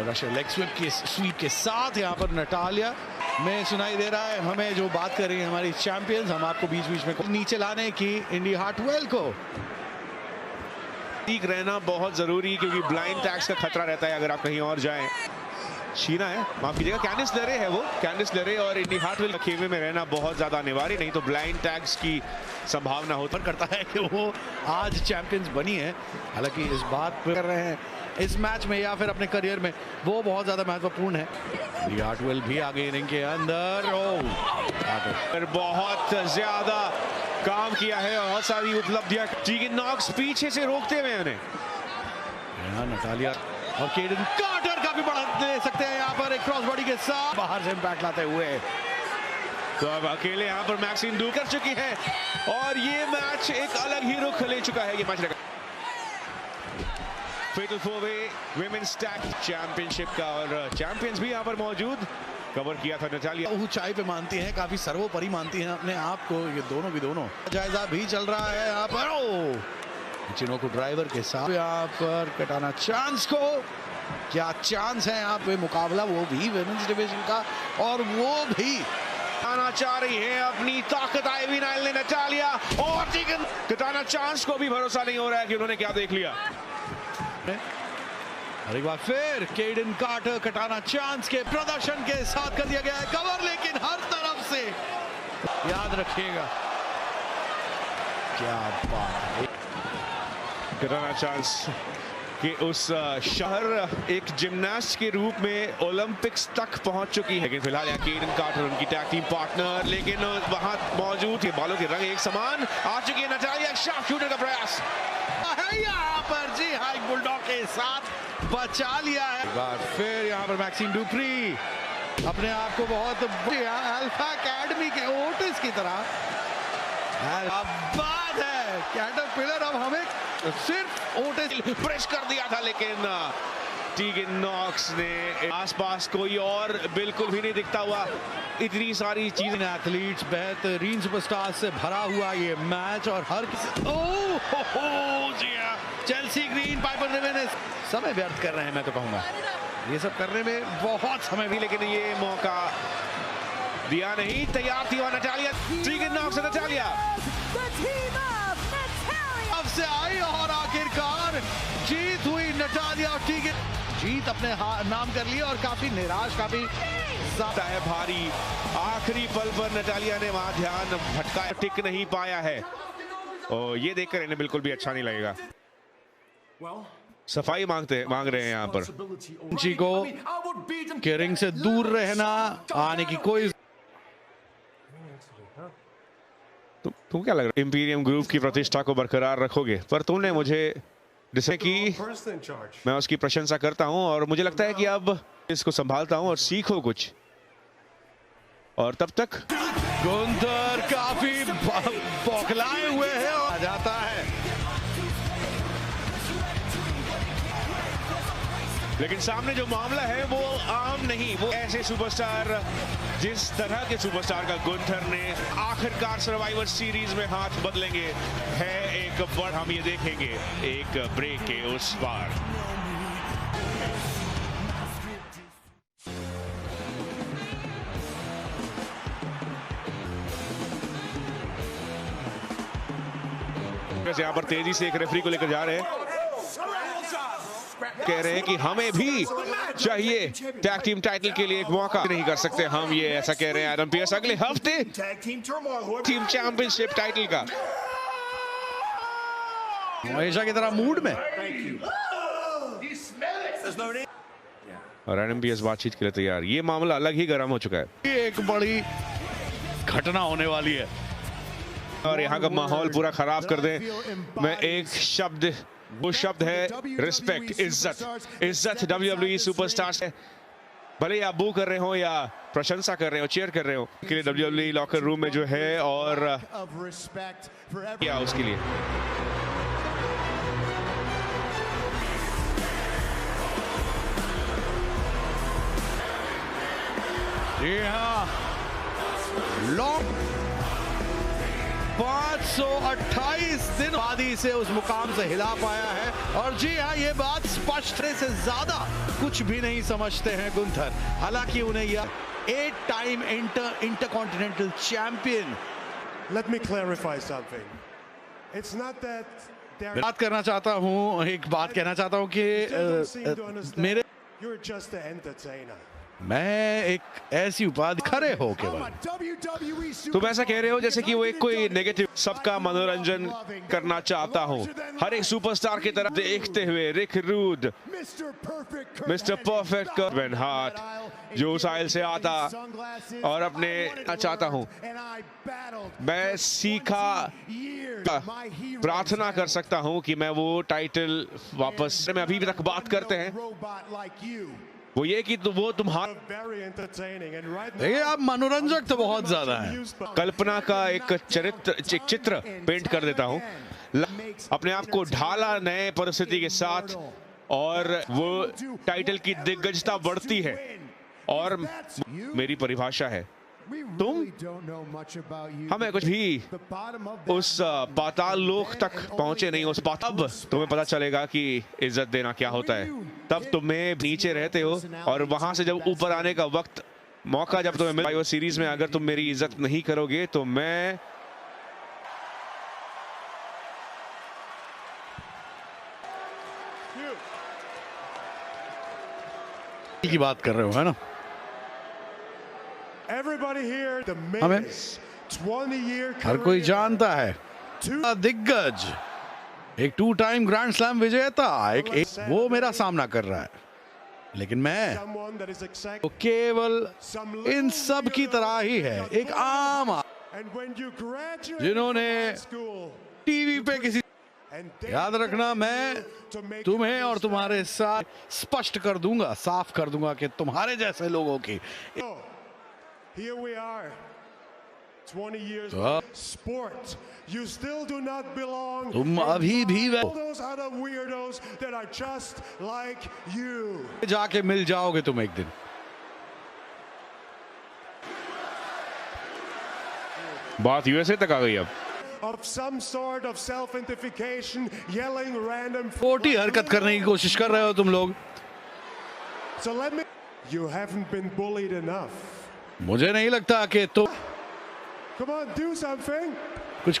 रशियन लेग स्वीप के साथ यहाँ पर नटालिया में सुनाई दे रहा है हमें जो बात कर रही है हमारी चैंपियंस। हम आपको बीच बीच में नीचे लाने की इंडी हार्टवेल को ठीक रहना बहुत जरूरी, क्योंकि ब्लाइंड टैग्स का खतरा रहता है अगर आप कहीं और जाएं। शीना है, माफ कीजिएगा, कैंडिस लेरे है वो, कैंडिस लेरे और इंडी हार्टवेल खेमे में रहना बहुत ज्यादा अनिवार्य, नहीं तो ब्लाइंड टैग्स की संभावना होती करता है कि वो आज चैंपियंस बनी है। हालांकि इस बात पर कर रहे हैं इस मैच में या फिर अपने करियर में, वो बहुत ज्यादा महत्वपूर्ण है। इंडी हार्टवेल भी आ गई रिंग के अंदर, बहुत ज्यादा काम किया है, बहुत सारी उपलब्धियां। टीगन नॉक्स पीछे से रोकते हुए उन्हें, नटालिया और केडन कार्टर का भी बड़ा दे सकते हैं यहाँ पर एक क्रॉस बॉडी के साथ बाहर से इम्पैक्ट लाते हुए। तो अब अकेले यहाँ पर मैक्सिन डू कर चुकी है और ये मैच एक अलग ही रुख ले चुका है। ये match fatal four way women's tag championship का, और चैंपियंस भी यहाँ पर मौजूद, कवर किया था नटालिया। ऊंचाई पे मानती हैं, काफी सर्वोपरि मानती हैं अपने आप को, ये दोनों की दोनों। जायजा भी चल रहा है यहाँ पर, चिनो को ड्राइवर के साथ यहाँ पर कटाना चांस को, क्या चांस है यहाँ पे मुकाबला, वो भी विमेंस डिवीजन का, और वो भी आना चाह रही है अपनी ताकत। आईवी नाइल ने नटालिया और टीगन कटाना चांस को भी भरोसा नहीं हो रहा है कि उन्होंने क्या देख लिया। और एक बार फिर केडन कार्टर कटाना चांस के प्रदर्शन के साथ कर दिया गया है कवर, लेकिन हर तरफ से याद रखिएगा क्या बात है। कटाना चांस कि उस शहर एक जिम्नास्ट के रूप में ओलंपिक्स तक पहुंच चुकी है, लेकिन फिलहाल यहाँ केडन कार्टर उनकी टैग टीम पार्टनर, लेकिन वहां मौजूद बालों के रंग एक समान आ चुकी है। नटालिया शार्प शूटर का प्रयास है यहाँ पर, जी हाँ, बुलडॉग के साथ बचा लिया है। बार फिर यहाँ पर मैक्सिम डुप्री अपने आप को बहुत अल्फा एकेडमी के ओटिस की तरह बात है। कैटरपिलर अब हमें सिर्फ ओटिस प्रेस कर दिया था, लेकिन टीगन नॉक्स ने आसपास कोई और बिल्कुल भी नहीं दिखता हुआ। इतनी सारी चीजें, एथलीट्स, बेहतरीन सुपरस्टार्स से भरा हुआ ये मैच और हर किसी चेल्सी ग्रीन, पाइपर रिवेनेस समय व्यर्थ कर रहे हैं। मैं तो कहूंगा ये सब करने में बहुत समय भी, लेकिन ये मौका दिया नहीं। तैयार थी और नटालिया, टीगन नॉक्स और नटालिया अब से आई और आखिरकार जीत हुई। नटालिया और टीगन जीत अपने नाम कर लिया और काफी निराश, काफी ज्यादा है भारी। आखिरी पल पर नटालिया ने वहां ध्यान भटकाया, टिक नहीं पाया है और ये देखकर इन्हें बिल्कुल भी अच्छा नहीं लगेगा। सफाई मांग रहे हैं यहाँ पर। जी को के रिंग से दूर रहना, आने की कोई। तुम क्या लग रहा है? इंपीरियम ग्रुप की प्रतिष्ठा को बरकरार रखोगे, पर तुमने मुझे जिससे कि मैं उसकी प्रशंसा करता हूं और मुझे लगता है कि अब इसको संभालता हूं और सीखो कुछ। और तब तक गुंथर काफी बौखलाए हुए हैं और आ जाता है, लेकिन सामने जो मामला है वो आम नहीं। वो ऐसे सुपरस्टार, जिस तरह के सुपरस्टार का गुंथर ने आखिरकार सर्वाइवर सीरीज में हाथ बदलेंगे है एक बड़, हम ये देखेंगे एक ब्रेक के उस पार। यहाँ पर तेजी से एक रेफरी को लेकर जा रहे हैं, कह रहे हैं कि हमें भी चाहिए टैग टीम टाइटल के लिए एक मौका। नहीं कर सकते हम ये, ऐसा कह रहे हैं एडम पियर्स। अगले हफ्ते टीम चैंपियनशिप टाइटल का हमेशा की तरह मूड में और एडम पियर्स बातचीत के लिए तैयार। ये मामला अलग ही गर्म हो चुका है, ये एक बड़ी घटना होने वाली है और यहाँ का माहौल पूरा खराब कर दे। मैं एक शब्द, वो शब्द है रिस्पेक्ट, इज्जत। इज्जत WWE सुपरस्टार्स है, भले आप बू कर रहे हो या प्रशंसा कर रहे हो, चीयर कर रहे हो, के लिए WWE लॉकर रूम में जो है और क्या उसके लिए जी हाँ, लॉक 528 दिन बाद ही से उस मुकाम से हिला पाया है। और जी हाँ, ये बात स्पष्ट से ज्यादा कुछ भी नहीं समझते हैं गुंथर। हालांकि उन्हें यह 8 time intercontinental champion. Let me clarify something. It's not that बात करना चाहता हूँ, एक बात कहना चाहता हूँ कि मेरे you're just an entertainer. मैं एक ऐसी उपाधि खड़े हो केवल। तुम ऐसा कह रहे हो जैसे कि वो एक कोई नेगेटिव, सबका मनोरंजन करना चाहता हूं, हर एक सुपरस्टार की तरफ देखते हुए। रिक rude, mister perfect carbon heart, जो उस आयल से आता और अपने चाहता हूं। मैं सीखा, प्रार्थना कर सकता हूं कि मैं वो टाइटल वापस, मैं अभी तक बात करते हैं वो ये कि वो तुम्हारा, देखिए आप मनोरंजक तो बहुत ज्यादा है। कल्पना का एक चित्र पेंट कर देता हूं, अपने आप को ढाला नए परिस्थिति के साथ और वो टाइटल की दिग्गजता बढ़ती है। और मेरी परिभाषा है, तुम हमें कुछ भी उस पाताल लोक तक पहुंचे नहीं, उस तब तुम्हें पता चलेगा कि इज्जत देना क्या होता है। तब तुम्हें नीचे रहते हो और वहां से जब ऊपर आने का वक्त, मौका जब तुम्हें मिला सीरीज में, अगर तुम मेरी इज्जत नहीं करोगे तो मैं की बात कर रहे हो, है ना? हमें हर कोई जानता है, दिग्गज, एक 2 टाइम ग्रैंड स्लैम विजेता, एक वो मेरा सामना कर रहा है, लेकिन मैं तो केवल इन सब की तरह ही है, एक आम जिन्होंने टीवी पे किसी याद रखना, मैं तुम्हें और तुम्हारे साथ स्पष्ट कर दूंगा, साफ कर दूंगा कि तुम्हारे जैसे लोगों की Here we are, 20 years sport. You still do not belong. तुम अभी भी All those other weirdos that are just like you. जाके मिल जाओगे तुम एक दिन। बात यूएसए तक आ गई अब। Of some sort of self-identification, yelling random. छोटी हरकत करने की कोशिश कर रहे हो तुम लोग। So let me. You haven't been bullied enough. मुझे नहीं लगता कि तुम Come on, do something. कुछ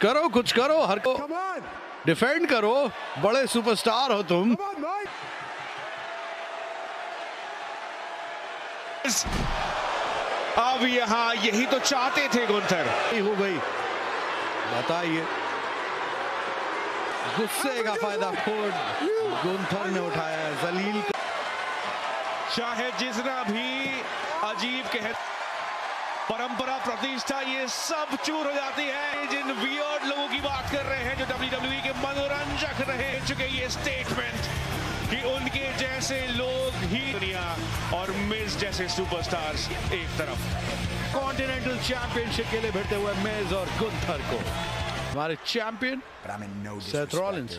करो, हर को Come on. डिफेंड करो, बड़े सुपरस्टार हो तुम। Come on, Mike. अब यहाँ यही तो चाहते थे गुंथर। हो गई, बताइए। गुस्से का फायदा खुद गुंथर ने उठाया है। जलील चाहे जितना भी अजीब कहे, परंपरा, प्रतिष्ठा, ये सब चूर हो जाती है। जिन वियर्ड लोगों की बात कर रहे हैं जो WWE के मनोरंजक रहे चुके, ये स्टेटमेंट कि उनके जैसे लोग ही दुनिया और मिज जैसे सुपरस्टार्स एक तरफ। कॉन्टिनेंटल चैंपियनशिप के लिए भिड़ते हुए मिज और गुंथर को हमारे चैंपियन सेथ रॉलिंस।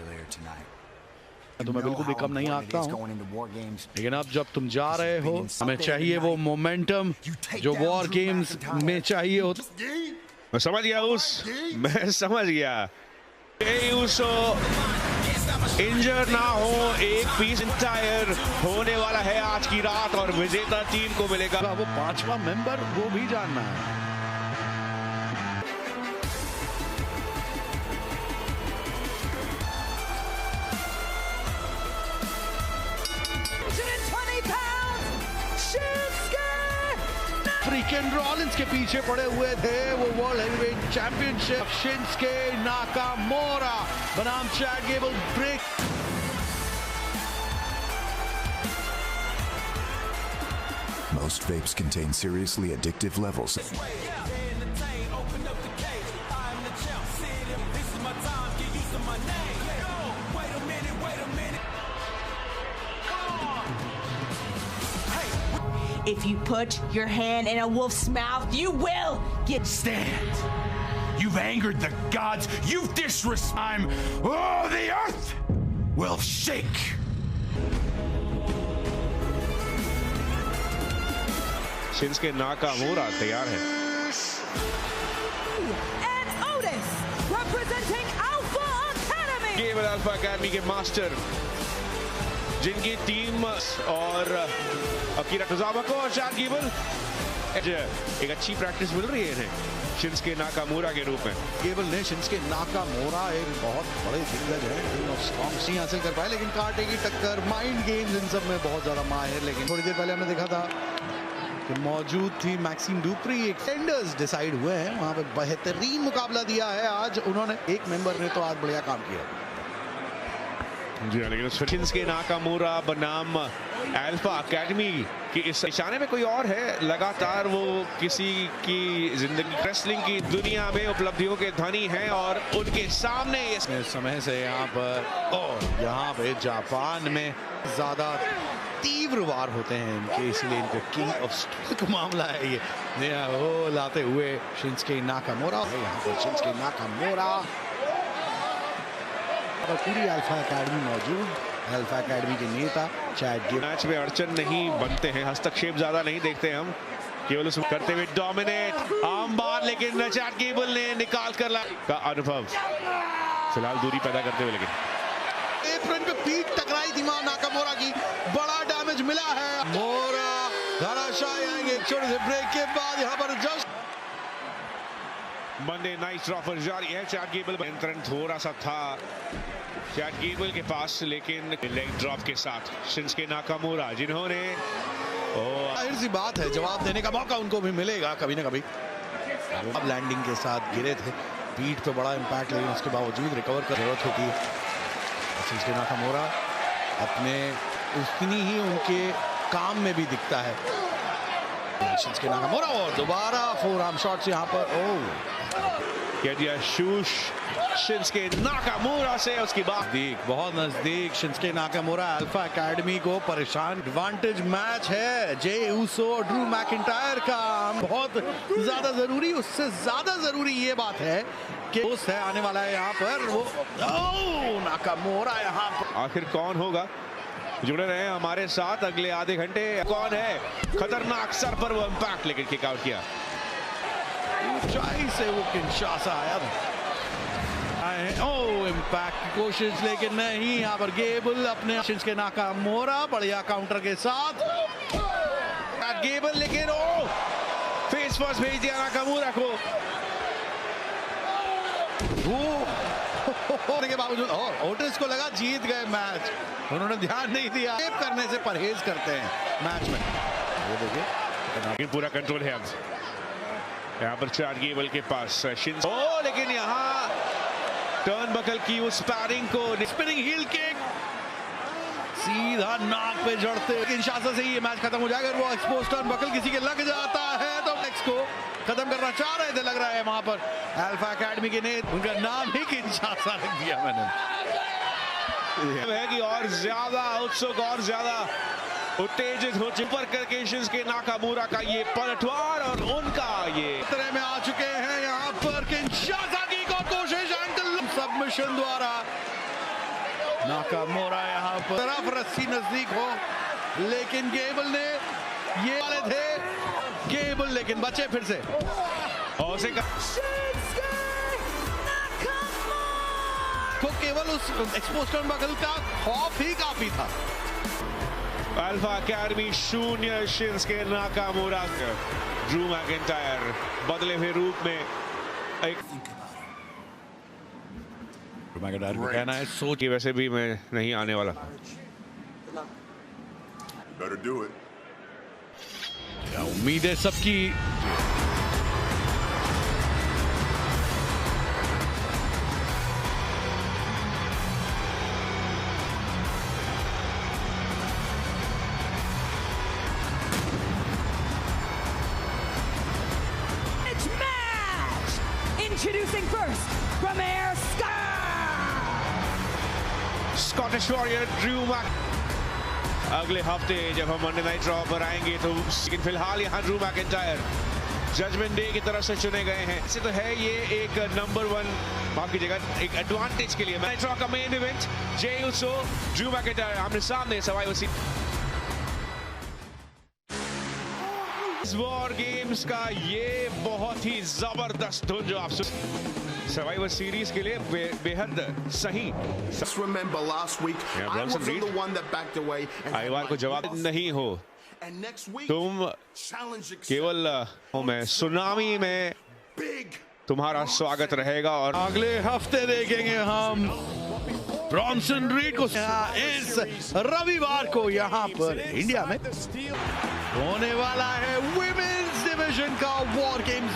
तो मैं बिल्कुल भी कम नहीं आंकता हूं, लेकिन अब जब तुम जा रहे हो, हमें चाहिए वो मोमेंटम जो वॉर गेम्स में चाहिए हो। मैं समझ गया इंजर ना हो, एक पीस इंटायर होने वाला है आज की रात और विजेता टीम को मिलेगा वो 5वां मेंबर, वो भी जानना है। फ्रीकन रॉलिंस के पीछे पड़े हुए थे वो world heavyweight championship. Shinsuke Nakamura बनाम Chad Gable break. Most vapes contain seriously addictive levels. If you put your hand in a wolf's mouth, you will get Stand. You've angered the gods. You've disrespected. Oh, the earth will shake. Shinsuke Nakamura तैयार है। And Otis, representing Alpha Academy. केवल अल्फा अकेडमी के मास्टर, जिनकी टीम और अकीरा टोजावा को और चैड गीबल एक अच्छी प्रैक्टिस मिल रही है इन्हें शिंसके नाकामोरा के रूप में। गेबल ने शिंसके नाकामोरा एक बहुत बड़े दिग्गज है, किंग ऑफ स्ट्रॉन्ग्स नहीं हासिल कर पाए, लेकिन कांटे की टक्कर, माइंड गेम्स, इन सब में बहुत ज्यादा माहिर। लेकिन थोड़ी देर पहले हमने देखा था कि मौजूद थी मैक्सिम डुप्री। एक टेंडर्स डिसाइड हुए हैं, वहां पे बेहतरीन मुकाबला दिया है आज उन्होंने। एक मेंबर ने तो आज बढ़िया काम किया जी, लेकिन शिंसके नाकामोरा बनाम अल्फा एकेडमी कि इस निशाने में कोई और है। लगातार वो किसी की जिंदगी रेसलिंग की दुनिया में उपलब्धियों के धनी हैं और उनके सामने इस समय से यहाँ पर और यहाँ पे जापान में ज्यादा तीव्र वार होते हैं इनके, इसलिए इनका किंग ऑफ स्ट्रोक मामला है ये वो लाते हुए शिंसके नाकामोरा। यहाँ पर शिंसके नाकामोरा, पूरी अल्फा एकेडमी मौजूद, अल्फा एकेडमी के नेता चैड गेबल। मैच में अड़चन नहीं बनते हैं, हस्तक्षेप ज्यादा नहीं देखते हम, केवल उसमें करते हुए डोमिनेट आम बार, लेकिन चैड गेबल ने निकाल कर ला का अनुभव फिलहाल दूरी पैदा करते हुए। लेकिन एप्रन पे पीठ टकराई थी मां नाकामोरा की, बड़ा डैमेज मिला है। मोरा धराशायी आएंगे एक छोटे से ब्रेक के बाद। यहाँ पर जस्ट मंडे नाइट ऑफर जारी है। चैड गेबल नियंत्रण थोड़ा सा था चैड गेबल के पास, लेकिन लेग ड्रॉप के साथ शिंसके नाकामोरा, जिन्होंने जाहिर सी बात है जवाब देने का मौका उनको भी मिलेगा कभी ना कभी। अब लैंडिंग के साथ गिरे थे, पीठ पे बड़ा इम्पैक्ट, लेकिन उसके बावजूद रिकवर कर जरूरत होती है। शिंसके नाकामोरा अपने उतनी ही उनके काम में भी दिखता है। शिंसके नाकामोरा और दोबारा फोरआर्म शॉट्स यहाँ पर। कह दिया शूश शिंस्के नाकामुरा से। उसकी बात बहुत नजदीक शिंस्के नाकामुरा अल्फा एकेडमी को परेशान। एडवांटेज मैच है जे ऊसो और ड्रू मैकिंटायर का। बहुत ज्यादा जरूरी, उससे ज्यादा जरूरी ये बात है कि उस है आने वाला है यहाँ पर वो नाकामुरा यहाँ पर। आखिर कौन होगा? जुड़े रहे हमारे साथ अगले आधे घंटे। कौन है? खतरनाक सर पर वो इंपैक्ट लेकर किक आउट किया। ऊंचाई से वो किंशासा आया था। इम्पैक्ट की कोशिश लेकिन नहीं। यहाँ पर गेबल अपने शिंस्के नाकामुरा बढ़िया काउंटर के साथ। गेबल लेकिन फेस फर्स्ट भेज दिया नाकामुरा को। होने के बावजूद और ओटिस को लगा जीत गए मैच, उन्होंने ध्यान नहीं दिया। टेप करने से परहेज करते हैं मैच में। ये देखिए पूरा कंट्रोल है अब यहाँ पर चार गेबल के पास। लेकिन यहाँ टर्न बकल की उस पैरिंग को स्पिनिंग हील किक सीधा नाक पे जड़ते। किंशासा से ये मैच खत्म हो जाएगा। वो एक्सपोज टर्न बकल किसी के लग जाता है तो मैच को खत्म करना चाह रहे थे, लग रहा है वहां पर अल्फा एकेडमी के ने उनका नाम ही किंशासा रख दिया मैंने। है कि और ज्यादा उत्सुक और ज्यादा उत्तेजित हो चुपर करके शिंस्के नाकामुरा का ये पलटवार और उनका ये तरह में आ चुके हैं यहाँ पर। किंशासा की कोशिश एंकल सबमिशन द्वारा नाकामुरा यहाँ पर तरफ रस्सी नजदीक हो लेकिन गेबल ने ये वाले थे गेबल लेकिन बचे फिर से। और से को केवल उस एक्सपोज टर्न बकल का खौफ ही काफी था। Alpha academy 0 Shinsuke Nakamura. Drew McIntyre बदले हुए रूप में एक कहना है सोच कि वैसे भी मैं नहीं आने वाला। Better do it. क्या उम्मीद है सबकी। Introducing first from Air Scottish Warrior Drew Mac. अगले हफ्ते जब हम मंडे नाइट रॉ पर आएंगे तो लेकिन फिलहाल यहाँ ड्रू मैकिंटायर जजमेंट डे की तरफ से चुने गए हैं। इससे तो है ये एक नंबर 1 माफ कीजिएगा एक एडवांटेज के लिए। नाइट रॉ का main event Jey Uso Drew McIntyre आमने सामने सर्वाइवर वॉर गेम्स का ये बहुत ही जबरदस्त धुन जो आप सर्वाइवर सीरीज के लिए बेहद सही। Remember last week, I wasn't the one that backed away. आइवार को जवाब नहीं हो तुम केवल मैं सुनामी में तुम्हारा स्वागत रहेगा। और अगले हफ्ते देखेंगे हम ब्रॉन्सन रीड को इस रविवार को यहाँ पर इंडिया में होने वाला है विमेन्स डिवीजन का वॉर गेम्स।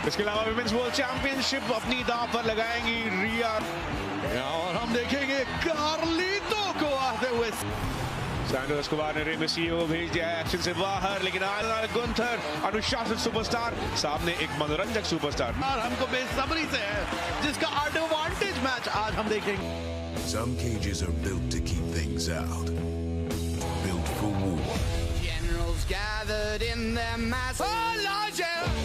इसके अलावा विमेन्स वर्ल्ड चैंपियनशिप अपनी दांव पर लगाएंगी रिया और हम देखेंगे कार्लितो को आते हुए। सैंडो एस्कोबार ने रे मिस्टिरियो को भेज दिया है एक्शन से बाहर, लेकिन आज गुंथर अनुशासित सुपरस्टार सामने एक मनोरंजक सुपरस्टार हमको बेसब्री से है जिसका एडवांटेज मैच आज हम देखेंगे। Some cages are built to keep things out. Built for war. Generals gathered in their masses.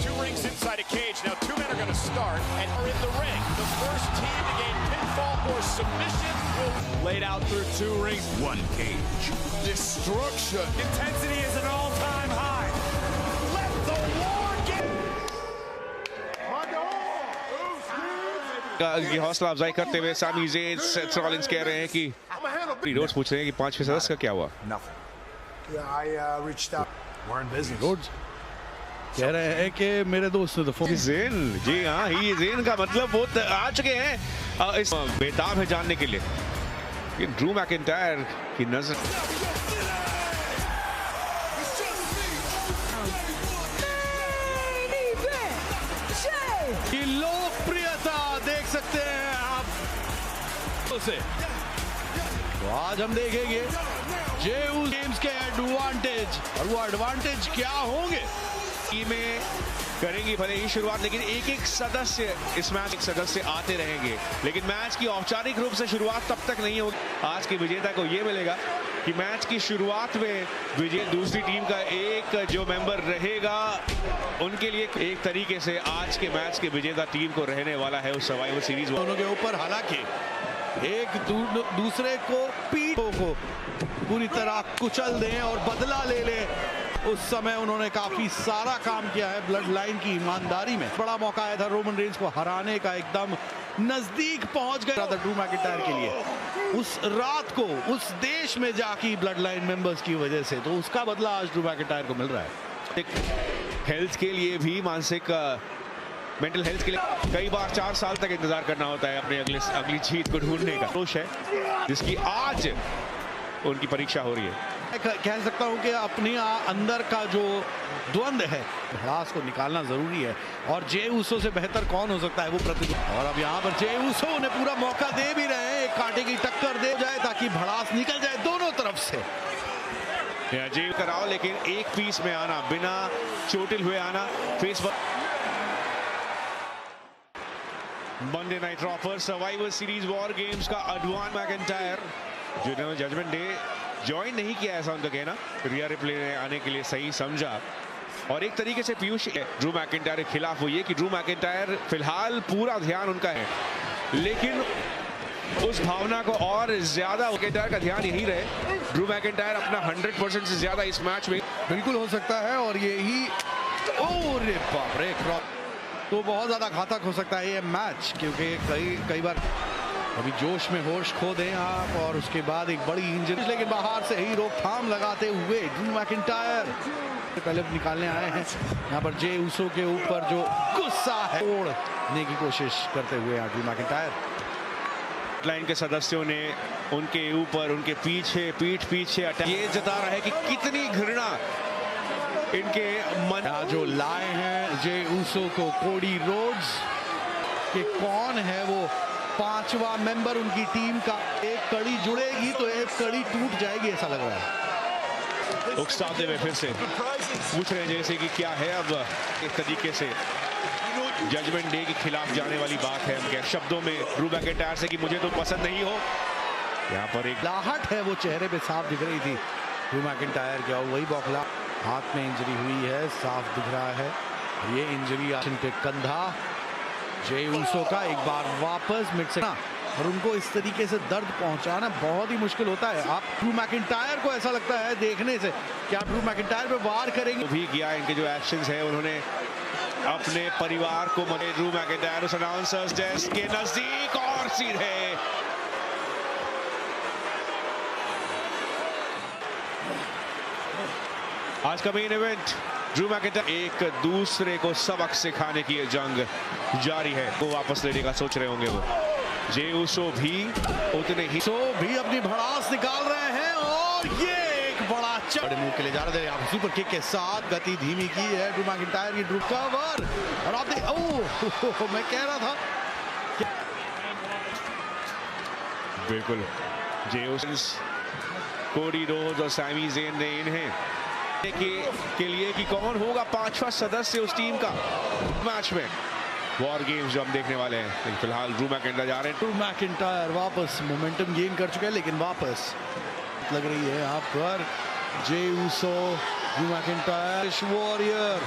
Two rings inside a cage. Now 2 men are going to start and are in the ring. The first team to gain pinfall or submission will laid out through 2 rings. 1 cage. destruction. Intensity is an all-time high. Let the war get. की हौसला अफजाई करते हुए सामी ज़ेन सेथ रॉलिंस कह रहे हैं कि रोड्स पूछ रहे हैं कि 5वें सदस्य का क्या हुआ। रोड्स कह रहे हैं कि मेरे दोस्त ने तो फोन ज़ेन जी हाँ ही ज़ेन का मतलब वो आ चुके हैं इस बेताब है जानने के लिए कि ड्रू मैकिंटायर की नजर की लोकप्रियता देख सकते हैं आप उसे। तो आज हम देखेंगे जेऊस गेम्स के एडवांटेज और वो एडवांटेज क्या होंगे टीमें करेंगी भले ही शुरुआत, लेकिन एक एक सदस्य इस मैच एक सदस्य आते रहेंगे, लेकिन मैच की औपचारिक रूप से शुरुआत तब तक नहीं होगी। आज के विजेता को ये मिलेगा कि मैच की शुरुआत में विजय दूसरी टीम का एक जो मेंबर रहेगा उनके लिए एक तरीके से आज के मैच के विजेता टीम को रहने वाला है उस सर्वाइवल सीरीज। दोनों के ऊपर हालांकि एक दूसरे को पीठों को पूरी तरह कुचल दें और बदला ले ले, उस समय उन्होंने काफी सारा काम किया है ब्लड लाइन की ईमानदारी में। बड़ा मौका आया था रोमन रेंज को हराने का, एकदम नजदीक पहुंच गया था ड्रू मैकिंटायर के लिए उस रात को उस देश में जाके ब्लड लाइन मेंबर्स की वजह से, तो उसका बदला आज ड्रू मैकिंटायर को मिल रहा है। हेल्थ के लिए भी, मानसिक मेंटल हेल्थ के लिए कई बार 4 साल तक इंतजार करना होता है अपने अगली जीत को ढूंढने का। जोश है जिसकी आज उनकी परीक्षा हो रही है। कह सकता हूं कि अपने अंदर का जो द्वंद है, भड़ास को निकालना जरूरी है, और जे ऊसो से बेहतर कौन हो सकता है वो प्रतिद्वंदी। और अब यहाँ पर जे ऊसो ने पूरा मौका दे भी रहे हैं, एक कांटे की टक्कर दे जाए ताकि भड़ास निकल जाए दोनों तरफ से। जे कराओ, लेकिन एक पीस में आना, बिना चोटिल हुए आना, फेस मंडे नाइट रॉ पर सर्वाइवल सीरीज वॉर गेम्स का एडवांस मैकिंटायर जिन्होंने जजमेंट डे ज्वाइन नहीं किया, ऐसा उनका कहना, रिया रिप्ले ने आने के लिए सही समझा। और एक तरीके से पीयूष ड्रू मैकिंटायर के खिलाफ वो ये कि ड्रू मैकिंटायर फिलहाल पूरा ध्यान उनका है, लेकिन उस भावना को और ज्यादा मैकिंटायर का ध्यान यही रहे। ड्रू मैकिंटायर अपना 100% से ज्यादा इस मैच में बिल्कुल हो सकता है, और यही ओरे बाप रे तो बहुत ज्यादा घातक हो सकता है ये मैच, क्योंकि कई बार अभी जोश में होश खो दें आप और उसके बाद एक बड़ी इंजरी, लेकिन बाहर से ही रोकथाम लगाते हुए ड्रू मैकिंटायर पहले निकालने आए हैं। यहाँ पर जे ऊसो के ऊपर जो गुस्सा है तोड़ने की कोशिश करते हुए यहाँ ड्रू मैकिंटायर। लाइन के सदस्यों ने उनके ऊपर, उनके पीछे, पीठ पीछे ये जता रहा है कि कितनी घृणा इनके मन जो लाए हैं जे ऊसो को कोडी रोड्स कि कौन है वो 5वां मेंबर उनकी टीम का। एक कड़ी जुड़ेगी तो एक कड़ी टूट जाएगी, ऐसा लग रहा है। उकसाते हुए फिर से पूछ रहे हैं जैसे कि क्या है, अब एक तरीके से जजमेंट डे के खिलाफ जाने वाली बात है उनके शब्दों में ड्रू मैकिंटायर से कि मुझे तो पसंद नहीं हो। यहाँ पर एक लाहट है वो चेहरे पे साफ दिख रही थी ड्रू मैकिंटायर की, और वही बौखला हाथ में इंजरी हुई है, साफ दिख रहा है ये इंजरी पे कंधा जे ऊसो का। एक बार वापस मिड से और उनको इस तरीके से दर्द पहुंचाना बहुत ही मुश्किल होता है। आप ड्रू मैकिंटायर को ऐसा लगता है देखने से कि आप ड्रू मैकिंटायर पे वार करेंगे भी किया। इनके जो एक्शंस है उन्होंने अपने परिवार को ड्रू मैकिंटायर उस अनाउंसर्स डेस्क के नजदीक और सीधे आज का मेन इवेंट ड्रू मैकिंटायर एक दूसरे को सबक सिखाने की जंग जारी है, वो वापस लेने का सोच रहे होंगे। वो जे ऊसो भी उतने ही भी अपनी भड़ास निकाल रहे हैं, और ये एक बड़ा बड़े मुंह के लिए जा रहे थे सुपर किक के साथ। गति धीमी की है ड्रू मैकिंटायर की, ड्रू कवर, और आप देख मैं कह रहा था बिल्कुल जे ऊसो, कोडी रोड्स और सैमी ज़ेन ने इन्हें के लिए कि कौन होगा 5वां सदस्य उस टीम का मैच में वॉर गेम्स जो हम देखने वाले हैं। लेकिन फिलहाल ड्रू मैकिंटायर जा रहे हैं। ड्रू मैकिंटायर वापस मोमेंटम गेन कर चुके हैं, लेकिन वापस लग रही है यहाँ पर Jey Uso. Drew McIntyre warrior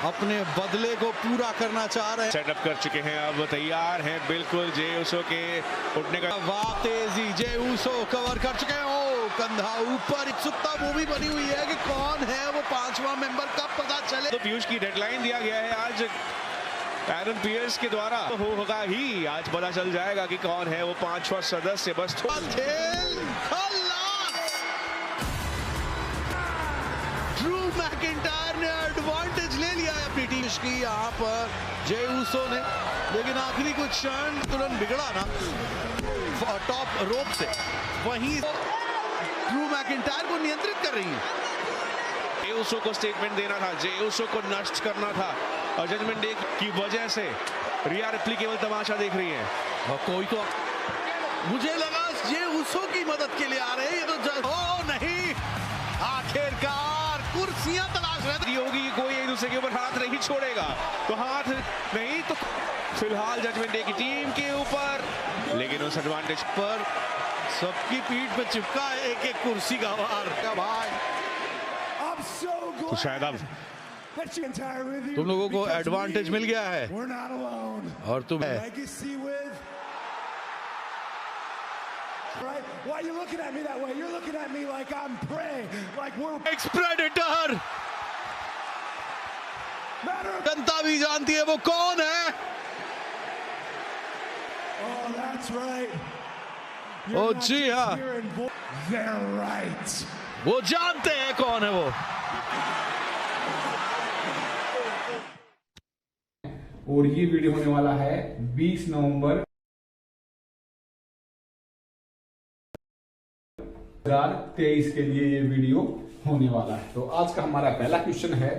अपने बदले को पूरा करना चाह रहे हैं, सेटअप कर चुके हैं, अब तैयार हैं बिल्कुल जे ऊसो के उठने का। वाह तेजी, जे ऊसो कवर कर चुके हैं, ओ कंधा ऊपर। उत्सुकता मूवी बनी हुई है कि कौन है वो 5वां मेंबर, कब पता चले। तो पीयूष की डेडलाइन दिया गया है आज एरन पियर्स के द्वारा, तो होगा ही आज पता चल जाएगा कि कौन है वो 5वां सदस्य। बस खेल ड्रू मैकिंटायर ने एडवांटेज ले लिया है अपनी टीम की यहाँ पर जे ऊसो ने, लेकिन आखिरी कुछ क्षण तुरंत बिगड़ा ना टॉप रोप से, वहीं ड्रू मैकिंटायर को नियंत्रित कर रही है। जे ऊसो को स्टेटमेंट देना था, जे ऊसो को नष्ट करना था, और जजमेंट डे की वजह से रिया रिप्ले केवल तमाशा देख रही है। और कोई तो मुझे लगा जे ऊसो की मदद के लिए आ रहे हैं, ये तो नहीं, आखिरकार कुर्सियां तलाश रहे होगी कि कोई एक दूसरे के ऊपर हाथ नहीं छोड़ेगा, तो हाथ नहीं तो फिलहाल जजमेंट डे की टीम के ऊपर, लेकिन उस एडवांटेज पर सबकी पीठ पे चिपका है एक एक कुर्सी का वार का भाई। तो शायद अब तुम लोगों को एडवांटेज मिल गया है और तुम Right? Why are you looking at me that way? You're looking at me like I'm prey, like we're Predator। जनता भी जानती है वो कौन है। Oh, that's right। ओ जी हाँ, They're right। वो जानते हैं कौन है वो। और ये वीडियो होने वाला है 20 नवंबर 2023 के लिए ये वीडियो होने वाला है। तो आज का हमारा पहला क्वेश्चन है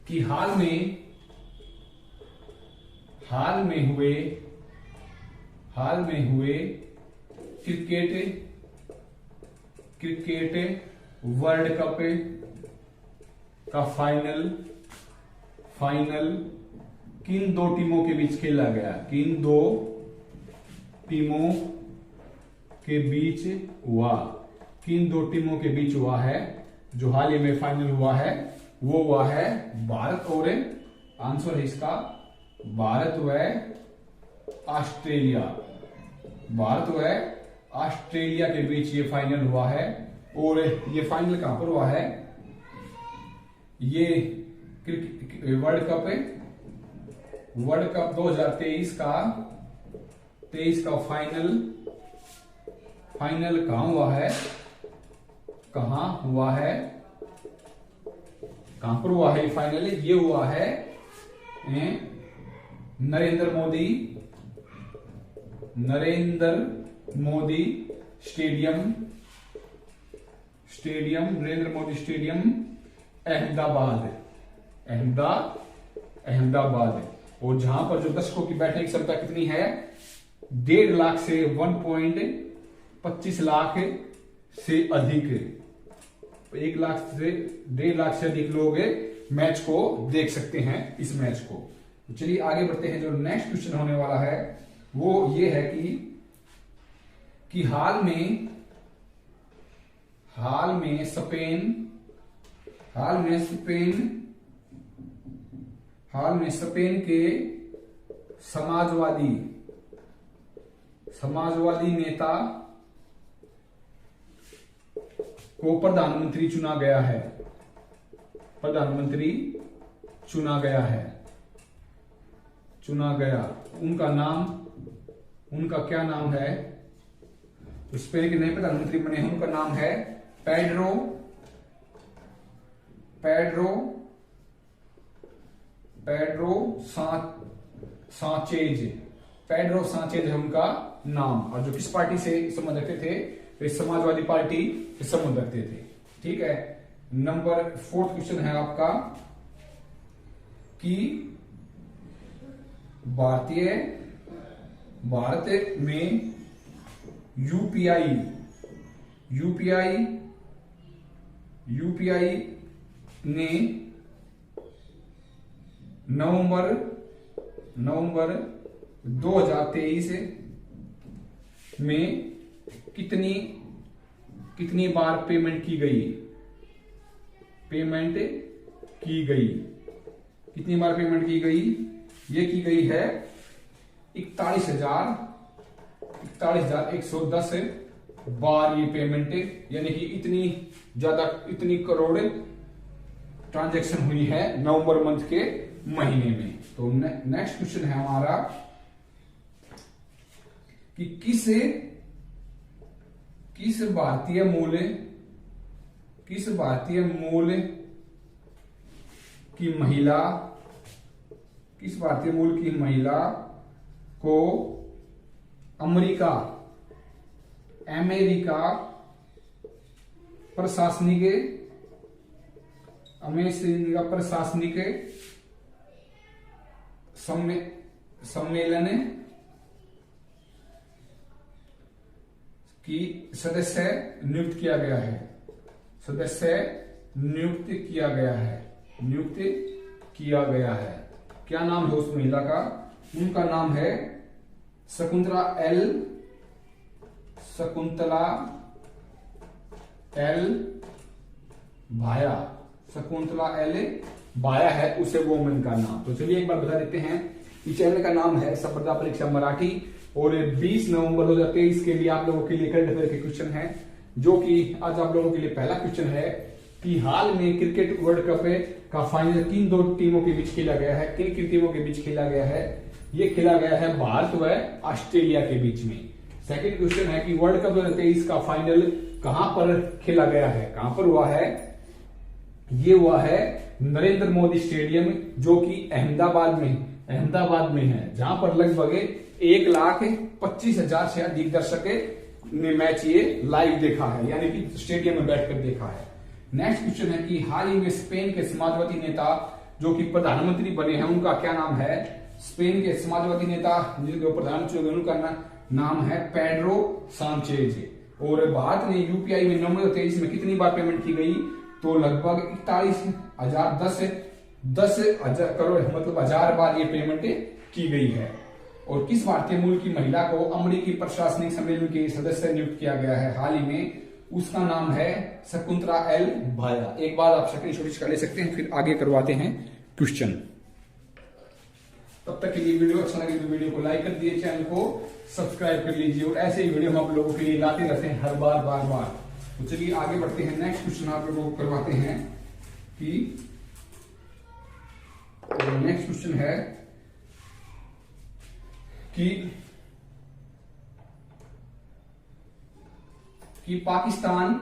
कि हाल में हुए क्रिकेट वर्ल्ड कप का फाइनल किन दो टीमों के बीच खेला गया? किन दो टीमों के बीच हुआ? किन दो टीमों के बीच हुआ है? जो हाल ही में फाइनल हुआ है वो हुआ है भारत और आंसर है इसका भारत व ऑस्ट्रेलिया। भारत व ऑस्ट्रेलिया के बीच ये फाइनल हुआ है। और ये फाइनल कहां पर हुआ है? ये वर्ल्ड कप 2023 का फाइनल कहां हुआ है? कहां पर हुआ है फाइनल? ये हुआ है नरेंद्र मोदी स्टेडियम नरेंद्र मोदी स्टेडियम अहमदाबाद। और जहां पर जो दर्शकों की बैठने की क्षमता कितनी है? 1.5 लाख से 1.25 लाख से अधिक, 1 लाख से 1.5 लाख से अधिक लोग मैच को देख सकते हैं इस मैच को। चलिए आगे बढ़ते हैं। जो नेक्स्ट क्वेश्चन होने वाला है वो ये है कि हाल में स्पेन के समाजवादी नेता को प्रधानमंत्री चुना गया। उनका क्या नाम है? तो स्पेन के नए प्रधानमंत्री बने हैं, उनका नाम है पेड्रो सांचेज है उनका नाम। और जो किस पार्टी से संबंध रखते थे? वे समाजवादी पार्टी से संबंध रखते थे। ठीक है। नंबर 4 क्वेश्चन है आपका कि भारत में यूपीआई ने नवंबर 2023 में कितनी बार पेमेंट की गई? कितनी बार पेमेंट की गई? ये की गई है 41,110 बार ये पेमेंट, यानी कि इतनी करोड़ ट्रांजैक्शन हुई है नवंबर मंथ के महीने में। तो नेक्स्ट क्वेश्चन है हमारा कि किस भारतीय मूल की महिला को अमेरिका प्रशासनिक सम्मेलन की सदस्य नियुक्त किया गया है? नियुक्त किया गया है, नियुक्त किया गया है। क्या नाम है उस महिला का? उनका नाम है शकुंतला एल भाया। शकुंतला एल भाया है उसे वोमेन का नाम। तो चलिए एक बार बता देते हैं। इस चैनल का नाम है स्पर्धा परीक्षा मराठी और 20 नवंबर 2023 के लिए आप लोगों के लिए करंट अफेयर के क्वेश्चन है, जो कि आज आप लोगों के लिए पहला क्वेश्चन है कि हाल में क्रिकेट वर्ल्ड कप का फाइनल किन दो टीमों के बीच खेला गया है? किन किन टीमों के बीच खेला गया है? ये खेला गया है भारत व ऑस्ट्रेलिया के बीच में। सेकंड क्वेश्चन है कि वर्ल्ड कप 2023 का फाइनल कहां पर खेला गया है? कहां पर हुआ है? ये हुआ है नरेंद्र मोदी स्टेडियम, जो कि अहमदाबाद में है, जहां पर लगभग 1,25,000 से अधिक दर्शक ने मैच ये लाइव देखा है, यानी कि स्टेडियम में बैठकर देखा है। नेक्स्ट क्वेश्चन है कि हाल ही में स्पेन के समाजवादी नेता जो कि प्रधानमंत्री बने हैं, उनका क्या नाम है? स्पेन के समाजवादी नेता जो प्रधानमंत्री हुए उनका नाम है पेड्रो सांचेज। और भारत ने यूपीआई में नवंबर 2023 में कितनी बार पेमेंट की गई? तो लगभग 10 करोड़ मतलब 1000 बार ये पेमेंट की गई है। और किस भारतीय मूल की महिला को अमेरिकी प्रशासनिक सम्मेलन के सदस्य नियुक्त किया गया है हाल ही में? उसका नाम है शकुंतला एल भाया। एक बार आप स्क्रीनशॉट कर ले सकते हैं, फिर आगे करवाते हैं क्वेश्चन। तब तक के लिए वीडियो अच्छा लगे तो वीडियो को लाइक कर दिए, चैनल को सब्सक्राइब कर लीजिए और ऐसे ही वीडियो हम आप लोगों के लिए लाते रहते हैं हर बार बार। तो चलिए आगे बढ़ते हैं। नेक्स्ट क्वेश्चन आप लोगों को करवाते हैं कि नेक्स्ट क्वेश्चन है कि पाकिस्तान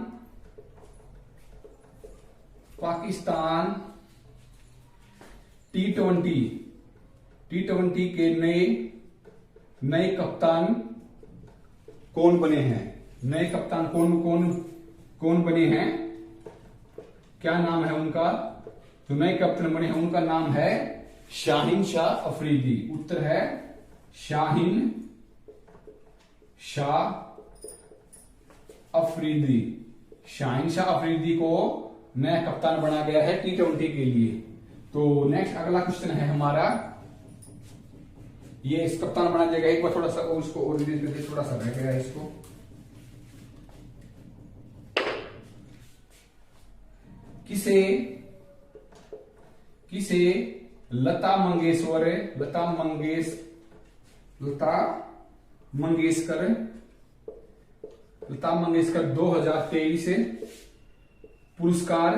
T20 के नए कप्तान कौन बने हैं? नए कप्तान कौन बने हैं? क्या नाम है उनका? जो नए कप्तान बने हैं उनका नाम है शाहिन शाह अफरीदी। उत्तर है शाहिन शाह अफरीदी। शाहिन शाह अफरीदी को नया कप्तान बना गया है T20 के लिए। तो नेक्स्ट अगला क्वेश्चन है हमारा, ये इस कप्तान बना जाएगा। एक बार थोड़ा सा उसको और थोड़ा सा रह गया है इसको। किसे लता मंगेशकर 2023 पुरस्कार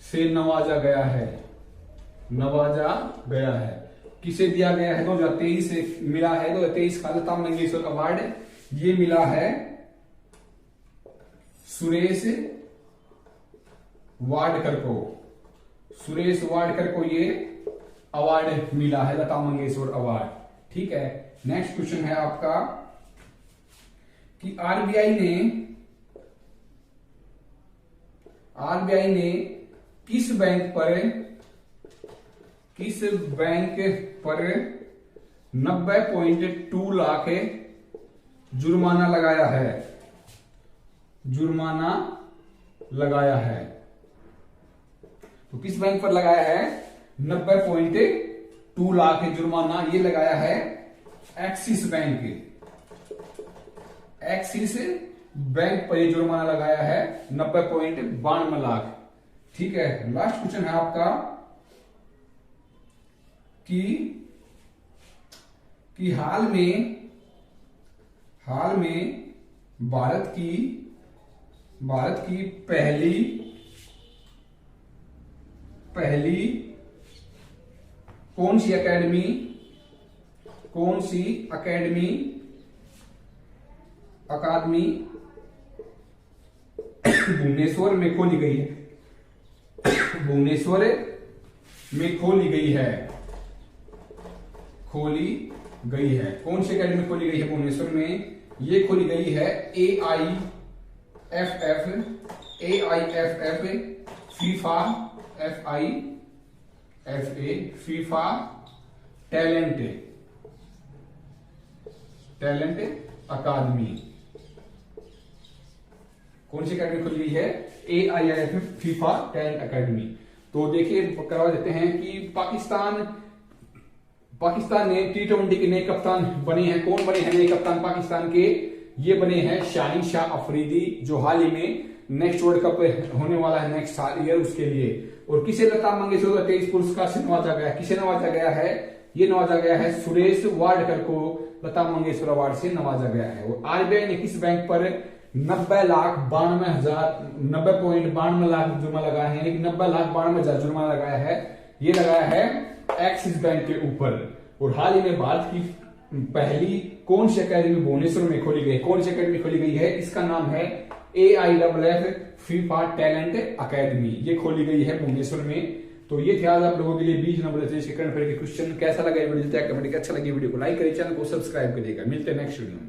से नवाजा गया है। किसे दिया गया है? 2023 से मिला है 2023 का लता मंगेशकर अवार्ड। ये मिला है सुरेश वाडकर को ये अवार्ड मिला है, लता मंगेशकर अवार्ड। ठीक है। नेक्स्ट क्वेश्चन है आपका कि आरबीआई ने किस बैंक पर 90.2 लाख जुर्माना लगाया है? तो किस बैंक पर लगाया है 90.2 लाख जुर्माना? ये लगाया है एक्सिस बैंक पर ये जुर्माना लगाया है 90.52 लाख। ठीक है। लास्ट क्वेश्चन है आपका कि हाल में भारत की पहली कौन सी अकादमी भुवनेश्वर में खोली गई है? भुवनेश्वर में खोली गई है। कौन सी अकेडमी खोली गई है भुवनेश्वर में? ये खोली गई है AIFF फीफा टैलेंट अकादमी। कौन सी अकेडमी खुली गई है? AIIF FIFA talent academy. तो देखिए करवा देते हैं कि पाकिस्तान ने T20 के नए कप्तान बने हैं। कौन बने हैं नए कप्तान पाकिस्तान के? ये बने हैं शाहिन शाह अफरीदी, जो हाल ही में नेक्स्ट वर्ल्ड कप होने वाला है नेक्स्ट ईयर उसके लिए। और किसे लता मंगेशकर 23 पुरस्कार से नवाजा गया? किसे नवाजा गया है? ये नवाजा गया है सुरेश वाडकर को लता मंगेशकर अवार्ड से नवाजा गया है। और RBI ने किस बैंक पर 90.92 लाख जुर्मा लगाया है? 90,92,000 जुर्मा लगाया है। ये लगाया है एक्सिस बैंक के ऊपर। और हाल ही में भारत की पहली कौन सी अकेडमी भुवनेश्वर में खोली गई? कौन सी अकेडमी खोली गई है? इसका नाम है AIFF फीफा टैलेंट अकेडमी। ये खोली गई है भुवनेश्वर में। तो ये थे आज आप लोगों के लिए 20 नंबर करंट अफेयर के क्वेश्चन। कैसा लगा वीडियो? अच्छा लगी वीडियो को लाइक करिए, चैनल को सब्सक्राइब करिएगा। मिलते हैं नेक्स्ट वीडियो में।